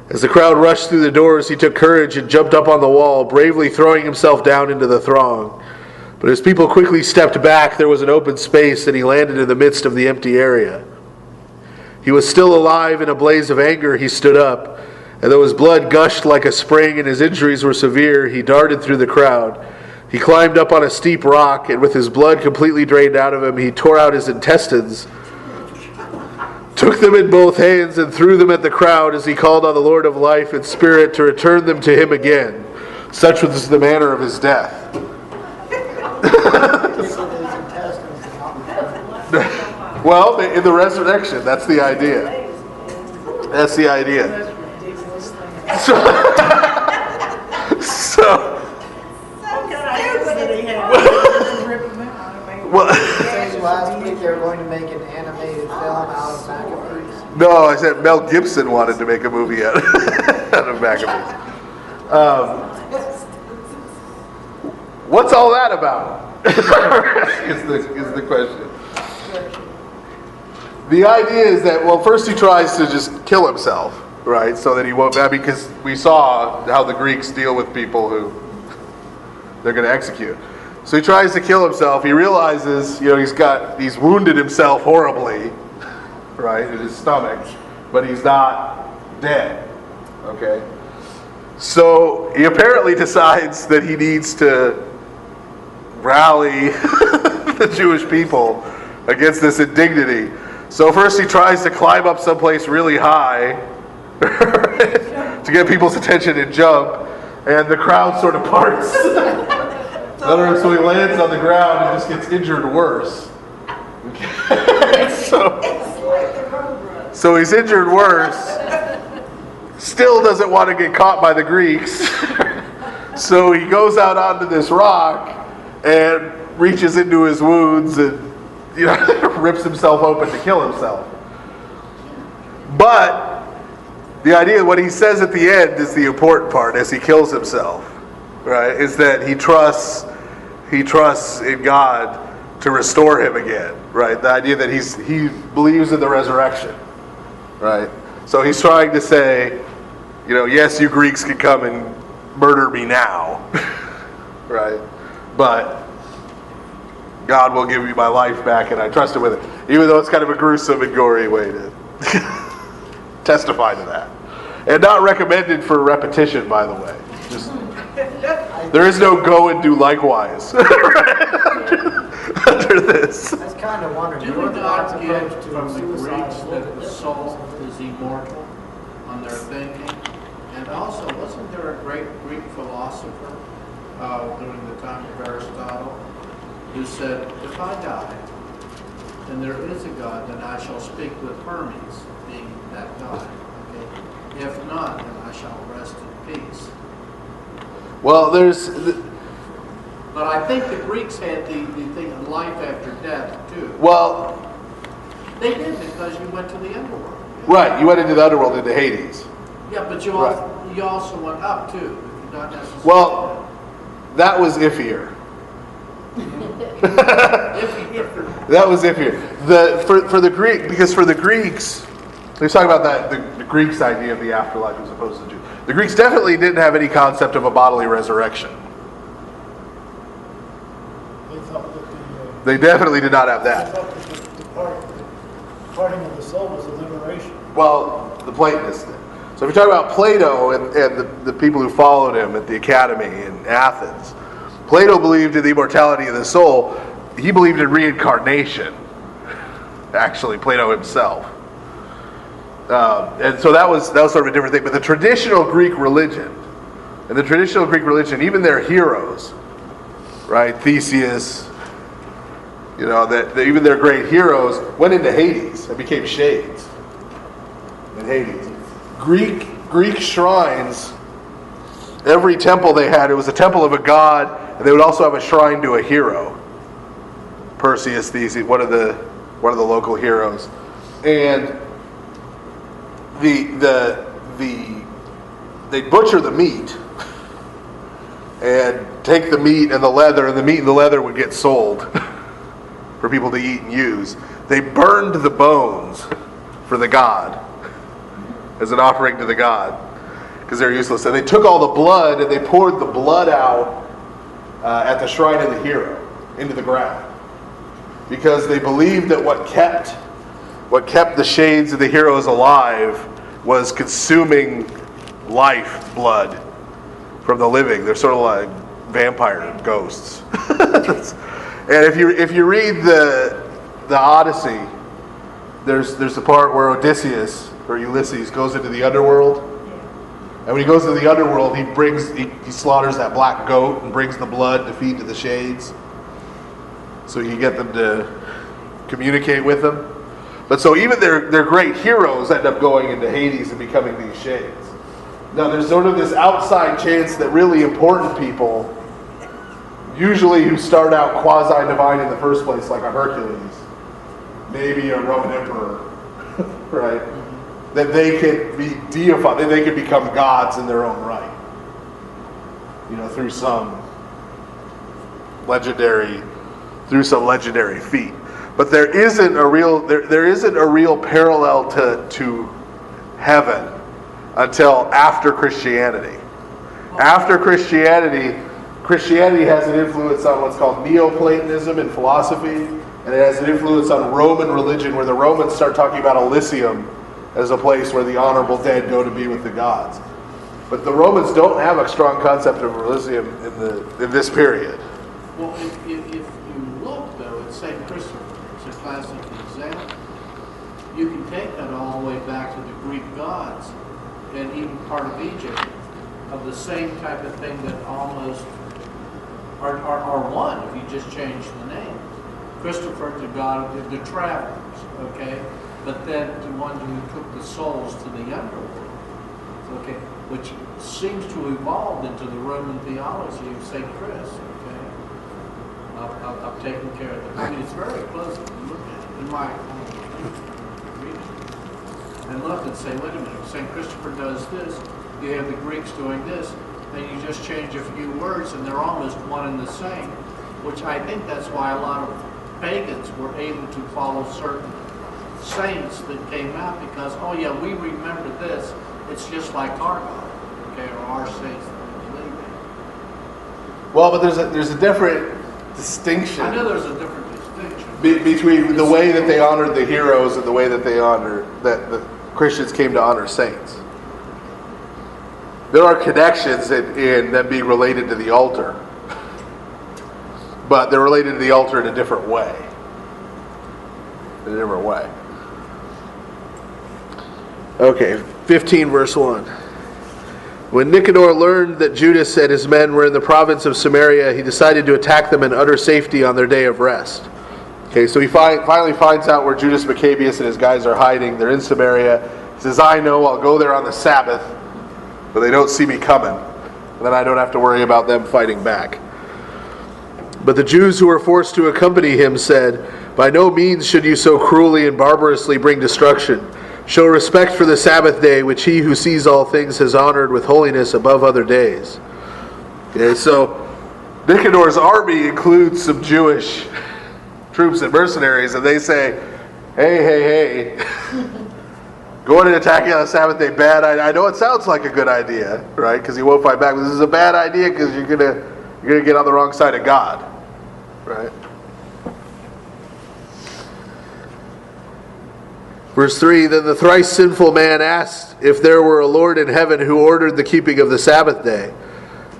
As the crowd rushed through the doors, he took courage and jumped up on the wall, bravely throwing himself down into the throng. But as people quickly stepped back, there was an open space, and he landed in the midst of the empty area. He was still alive. In a blaze of anger, he stood up, and though his blood gushed like a spring and his injuries were severe, he darted through the crowd. He climbed up on a steep rock, and with his blood completely drained out of him, he tore out his intestines, took them in both hands, and threw them at the crowd as he called on the Lord of life and spirit to return them to him again. Such was the manner of his death. Well, in the resurrection, that's the idea. That's the idea. Last week they were going to make an animated film out of Maccabees. No, I said Mel Gibson wanted to make a movie out of Maccabees. What's all that about? is the question. The idea is that, well, first he tries to just kill himself, right? So that he won't, because we saw how the Greeks deal with people who they're going to execute. So he tries to kill himself. He realizes, he's wounded himself horribly, right, in his stomach, but he's not dead, okay? So he apparently decides that he needs to rally the Jewish people against this indignity. So first he tries to climb up someplace really high to get people's attention and jump, and the crowd sort of parts. So he lands on the ground and just gets injured worse. Okay. So he's injured worse. Still doesn't want to get caught by the Greeks. So he goes out onto this rock and reaches into his wounds and rips himself open to kill himself. But the idea, what he says at the end, is the important part as he kills himself, right? Is that he trusts in God to restore him again, right? The idea that he believes in the resurrection, right? So he's trying to say, yes, you Greeks can come and murder me now, right? But God will give me my life back, and I trust him with it. Even though it's kind of a gruesome and gory way to testify to that. And not recommended for repetition, by the way. Just, there is no go and do likewise under this. I was kind of wondering, Did the we Orthodox not approach get to from the suicide Greeks is a that little the bit soul different. is immortal on their thinking? And also, wasn't there a great Greek philosopher during the time of Aristotle who said, if I die and there is a God, then I shall speak with Hermes, being that God. Okay? If not, then I shall rest in peace. Well, there's... But I think the Greeks had the thing of life after death, too. Well, They did, because you went to the underworld. right, you went into the underworld, into Hades. Yeah, but you also went up, too. Not necessarily. Well, that was iffier. That was iffier. For the Greek, because for the Greeks, let's talk about that. The Greeks' idea of the afterlife as opposed to the Jews. The Greeks definitely didn't have any concept of a bodily resurrection. They thought that They definitely did not have they that. thought that the departing of the soul was a liberation. Well, the Platonists did. So if you're talking about Plato and the people who followed him at the academy in Athens, Plato believed in the immortality of the soul. He believed in reincarnation. Actually, Plato himself. And so that was sort of a different thing. But the traditional Greek religion, even their heroes, right, Theseus, even their great heroes went into Hades and became shades in Hades. Greek shrines, every temple they had, it was a temple of a god, and they would also have a shrine to a hero. Perseus, Theseus, one of the local heroes, and they'd butcher the meat and take the meat and the leather, and the meat and the leather would get sold for people to eat and use. They burned the bones for the god as an offering to the god because they're useless. And they took all the blood and they poured the blood out at the shrine of the hero into the ground because they believed that what kept the shades of the heroes alive was consuming life blood from the living. They're sort of like vampire ghosts. And if you read the Odyssey, there's the part where Odysseus or Ulysses goes into the underworld, and when he goes into the underworld, he slaughters that black goat and brings the blood to feed to the shades, so he can get them to communicate with them. But so even their great heroes end up going into Hades and becoming these shades. Now there's sort of this outside chance that really important people, usually who start out quasi-divine in the first place, like a Hercules, maybe a Roman emperor, right? That they could be deified, that they could become gods in their own right. Through some legendary feat. But there isn't a real parallel to heaven until after Christianity. After Christianity has an influence on what's called Neoplatonism in philosophy, and it has an influence on Roman religion, where the Romans start talking about Elysium as a place where the honorable dead go to be with the gods. But the Romans don't have a strong concept of Elysium in this period. Well, if you look, though, at St. Christopher, it's a classic example. You can take that all the way back to the Greek gods and even part of Egypt, of the same type of thing that almost are one if you just change the name. Christopher, the god of the travelers, okay? But then the one who took the souls to the underworld, okay? Which seems to have evolved into the Roman theology of St. Chris, okay? I've taken care of it. I mean, it's very pleasant to look at it in my reading. And look and say, wait a minute, St. Christopher does this, you have the Greeks doing this, then you just change a few words and they're almost one and the same, which I think that's why a lot of pagans were able to follow certain saints that came out because, oh yeah, we remember this, it's just like our God, okay, or our saints that we believe in. Well, but there's a different distinction. I know there's a different distinction. between the way that they honored the heroes and the way that they honored, that the Christians came to honor saints. There are connections in them being related to the altar, but they're related to the altar in a different way. In a different way. Okay, 15 verse 1. When Nicanor learned that Judas and his men were in the province of Samaria, he decided to attack them in utter safety on their day of rest. Okay, so he finally finds out where Judas Maccabees and his guys are hiding. They're in Samaria. He says, I know, I'll go there on the Sabbath, but they don't see me coming. And then I don't have to worry about them fighting back. But the Jews who were forced to accompany him said, by no means should you so cruelly and barbarously bring destruction. Show respect for the Sabbath day, which he who sees all things has honored with holiness above other days. Okay, so Nicanor's army includes some Jewish troops and mercenaries, and they say, hey, going and attacking on the Sabbath day, bad idea. I know it sounds like a good idea, right? Because you won't fight back, but this is a bad idea because you're gonna get on the wrong side of God, right? Verse 3, then the thrice sinful man asked if there were a Lord in heaven who ordered the keeping of the Sabbath day.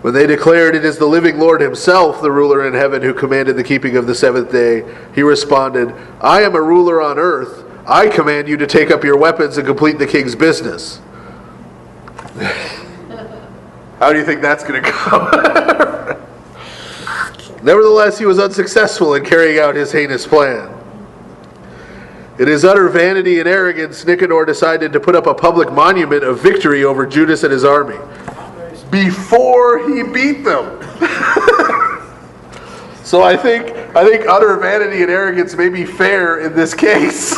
When they declared it is the living Lord himself, the ruler in heaven, who commanded the keeping of the seventh day, he responded, I am a ruler on earth. I command you to take up your weapons and complete the king's business. How do you think that's going to go? Nevertheless, he was unsuccessful in carrying out his heinous plan. In his utter vanity and arrogance, Nicanor decided to put up a public monument of victory over Judas and his army before he beat them. So I think utter vanity and arrogance may be fair in this case.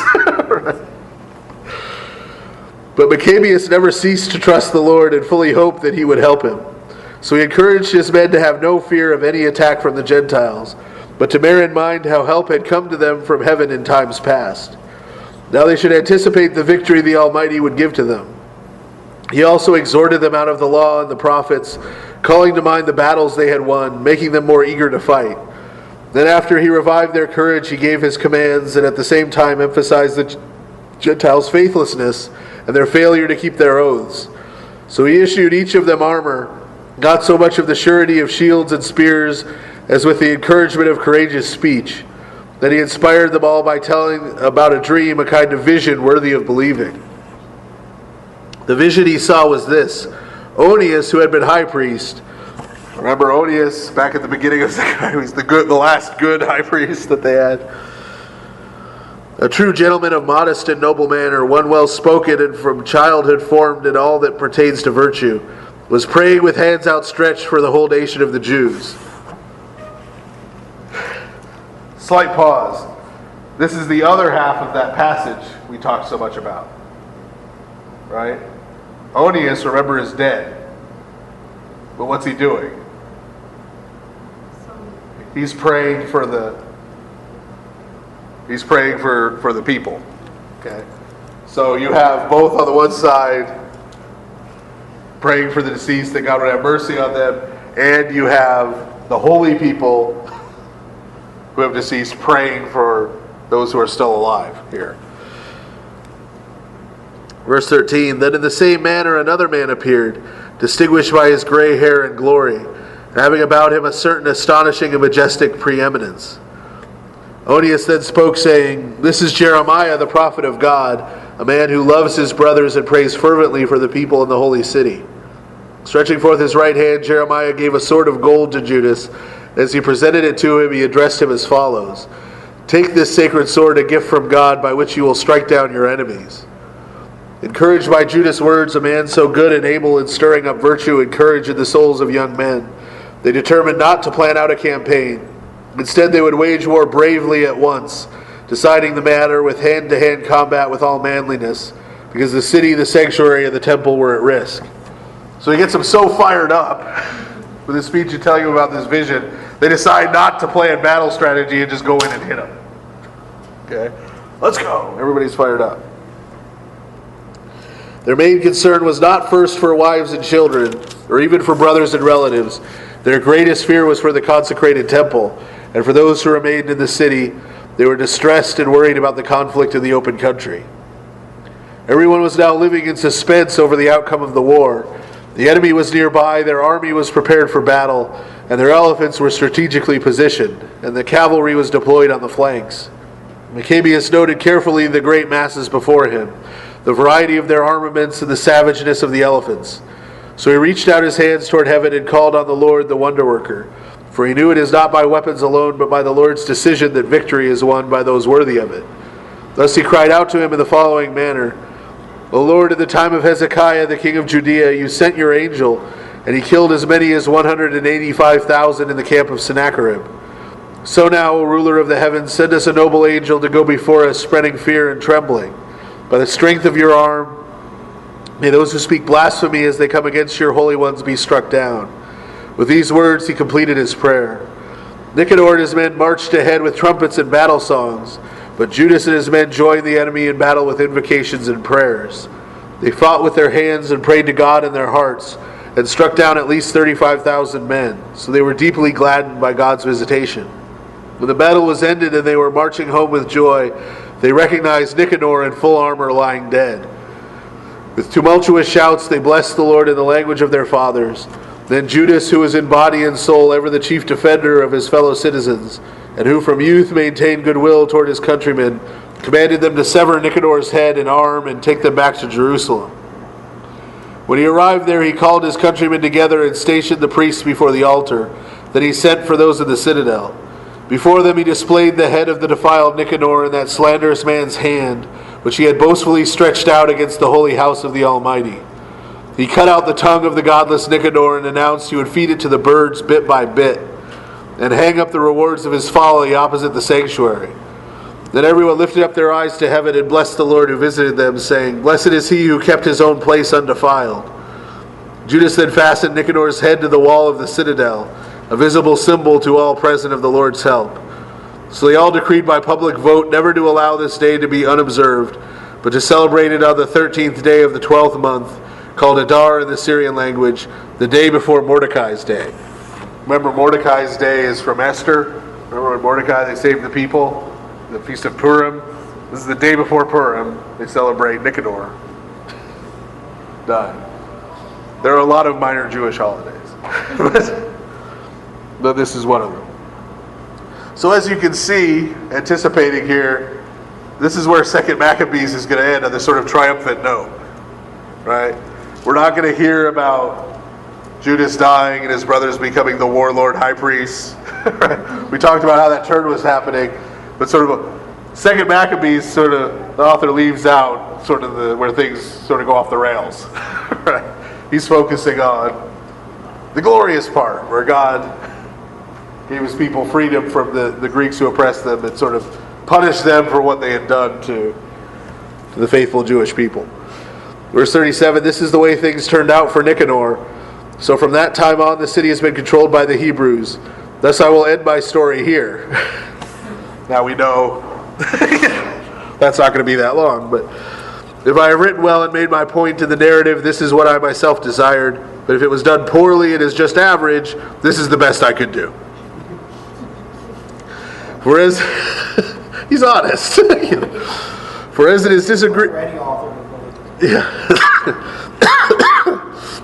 But Maccabees never ceased to trust the Lord and fully hoped that he would help him. So he encouraged his men to have no fear of any attack from the Gentiles, but to bear in mind how help had come to them from heaven in times past. Now they should anticipate the victory the Almighty would give to them. He also exhorted them out of the law and the prophets, calling to mind the battles they had won, making them more eager to fight. Then after he revived their courage, he gave his commands, and at the same time emphasized the Gentiles' faithlessness and their failure to keep their oaths. So he issued each of them armor, not so much of the surety of shields and spears, as with the encouragement of courageous speech. Then he inspired them all by telling about a dream, a kind of vision worthy of believing. The vision he saw was this. Onias, who had been high priest, remember Onias back at the beginning of the he was the last good high priest that they had. A true gentleman of modest and noble manner, one well spoken and from childhood formed in all that pertains to virtue, was praying with hands outstretched for the whole nation of the Jews. Slight pause. This is the other half of that passage we talked so much about. Right? Onias, remember, is dead. But what's he doing? He's praying for the people. Okay? So you have both on the one side praying for the deceased that God would have mercy on them, and you have the holy people who have deceased praying for those who are still alive here. Verse 13, then in the same manner another man appeared, distinguished by his gray hair and glory, having about him a certain astonishing and majestic preeminence. Onias then spoke, saying, this is Jeremiah, the prophet of God, a man who loves his brothers and prays fervently for the people in the holy city. Stretching forth his right hand, Jeremiah gave a sword of gold to Judas. As he presented it to him, he addressed him as follows, take this sacred sword, a gift from God, by which you will strike down your enemies. Encouraged by Judas' words, a man so good and able in stirring up virtue and courage in the souls of young men, they determined not to plan out a campaign. Instead, they would wage war bravely at once, deciding the matter with hand-to-hand combat with all manliness, because the city, the sanctuary, and the temple were at risk. So he gets them so fired up with his speech and telling you about this vision, they decide not to plan battle strategy and just go in and hit him. Okay? Let's go. Everybody's fired up. Their main concern was not first for wives and children, or even for brothers and relatives. Their greatest fear was for the consecrated temple, and for those who remained in the city, They were distressed and worried about the conflict in the open country. Everyone was now living in suspense over the outcome of the war. The enemy was nearby, their army was prepared for battle, and their elephants were strategically positioned, and the cavalry was deployed on the flanks. Maccabees noted carefully the great masses before him, the variety of their armaments and the savageness of the elephants. So he reached out his hands toward heaven and called on the Lord, the wonder-worker. For he knew it is not by weapons alone, but by the Lord's decision that victory is won by those worthy of it. Thus he cried out to him in the following manner, O Lord, in the time of Hezekiah, the king of Judea, you sent your angel, and he killed as many as 185,000 in the camp of Sennacherib. So now, O ruler of the heavens, send us a noble angel to go before us, spreading fear and trembling. By the strength of your arm, may those who speak blasphemy as they come against your holy ones be struck down. With these words he completed his prayer. Nicanor and his men marched ahead with trumpets and battle songs, but Judas and his men joined the enemy in battle with invocations and prayers. They fought with their hands and prayed to God in their hearts, and struck down at least 35,000 men, so they were deeply gladdened by God's visitation. When the battle was ended and they were marching home with joy, they recognized Nicanor in full armor lying dead. With tumultuous shouts they blessed the Lord in the language of their fathers. Then Judas, who was in body and soul ever the chief defender of his fellow citizens, and who from youth maintained goodwill toward his countrymen, commanded them to sever Nicanor's head and arm and take them back to Jerusalem. When he arrived there, he called his countrymen together and stationed the priests before the altar. Then he sent for those in the citadel. Before them he displayed the head of the defiled Nicanor in that slanderous man's hand, which he had boastfully stretched out against the holy house of the Almighty. He cut out the tongue of the godless Nicanor and announced he would feed it to the birds bit by bit, and hang up the rewards of his folly opposite the sanctuary. Then everyone lifted up their eyes to heaven and blessed the Lord who visited them, saying, Blessed is he who kept his own place undefiled. Judas then fastened Nicanor's head to the wall of the citadel, a visible symbol to all present of the Lord's help. So they all decreed by public vote never to allow this day to be unobserved, but to celebrate it on the 13th day of the 12th month, called Adar in the Syrian language, the day before Mordecai's day. Remember, Mordecai's day is from Esther. Remember when Mordecai, they saved the people? The Feast of Purim. This is the day before Purim. They celebrate Nicanor. Done. There are a lot of minor Jewish holidays. But this is one of them. So as you can see, anticipating here, this is where 2nd Maccabees is going to end on this sort of triumphant note. Right? We're not going to hear about Judas dying and his brothers becoming the warlord high priests. We talked about how that turn was happening, but sort of 2nd Maccabees, sort of the author leaves out sort of where things sort of go off the rails. Right? He's focusing on the glorious part, where God gave his people freedom from the Greeks who oppressed them and sort of punished them for what they had done to the faithful Jewish people. Verse 37, this is the way things turned out for Nicanor. So from that time on, the city has been controlled by the Hebrews. Thus I will end my story here. Now we know that's not going to be that long, but if I have written well and made my point in the narrative, this is what I myself desired. But if it was done poorly and is just average, this is the best I could do. Whereas, he's honest. For as it is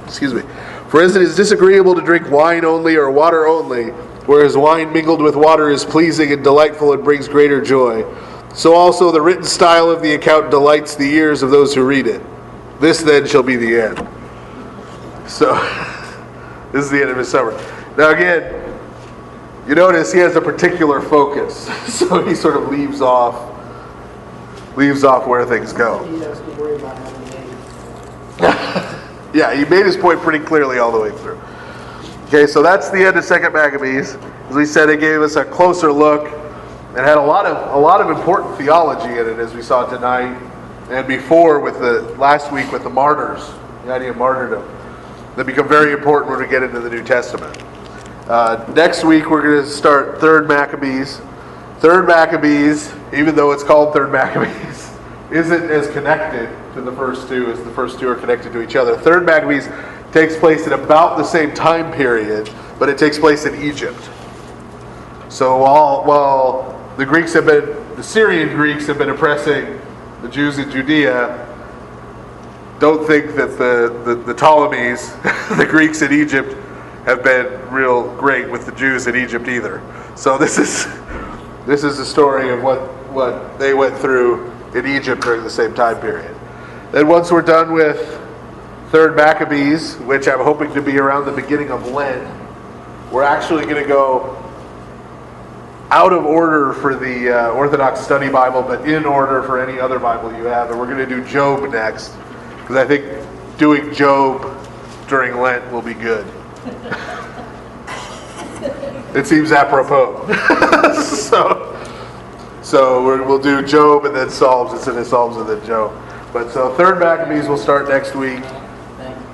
excuse me. For as it is disagreeable to drink wine only or water only, whereas wine mingled with water is pleasing and delightful and brings greater joy, so also the written style of the account delights the ears of those who read it. This then shall be the end. So, this is the end of his summary. Now again, you notice he has a particular focus, so he sort of leaves off where things go. He has to worry about having names. Yeah, he made his point pretty clearly all the way through. Okay, so that's the end of 2nd Maccabees. As we said, it gave us a closer look and had a lot of important theology in it, as we saw tonight and before with last week with the martyrs, the idea of martyrdom. They become very important when we get into the New Testament. Next week we're going to start 3rd Maccabees. 3rd Maccabees, even though it's called 3rd Maccabees, isn't as connected to the first two as the first two are connected to each other. 3rd Maccabees takes place in about the same time period, but it takes place in Egypt. So while the Greeks have been the Syrian Greeks have been oppressing the Jews in Judea, don't think that the Ptolemies, the Greeks in Egypt, have been real great with the Jews in Egypt either. So this is the story of what they went through in Egypt during the same time period. Then once we're done with 3rd Maccabees, which I'm hoping to be around the beginning of Lent, we're actually going to go out of order for the Orthodox Study Bible, but in order for any other Bible you have. And we're going to do Job next, because I think doing Job during Lent will be good. It seems apropos. So we'll do Job and then Psalms instead of Psalms and then Job. But so 3rd Maccabees will start next week,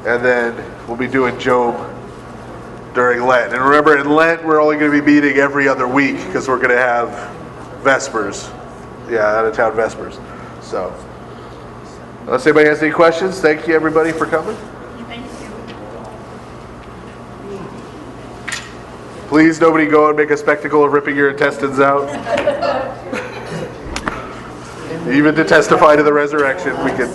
and then we'll be doing Job during Lent. And remember, in Lent, we're only going to be meeting every other week because we're going to have Vespers. Yeah, out-of-town Vespers. So, unless anybody has any questions, thank you, everybody, for coming. Thank you. Please, nobody go and make a spectacle of ripping your intestines out. Even to testify to the resurrection, we can...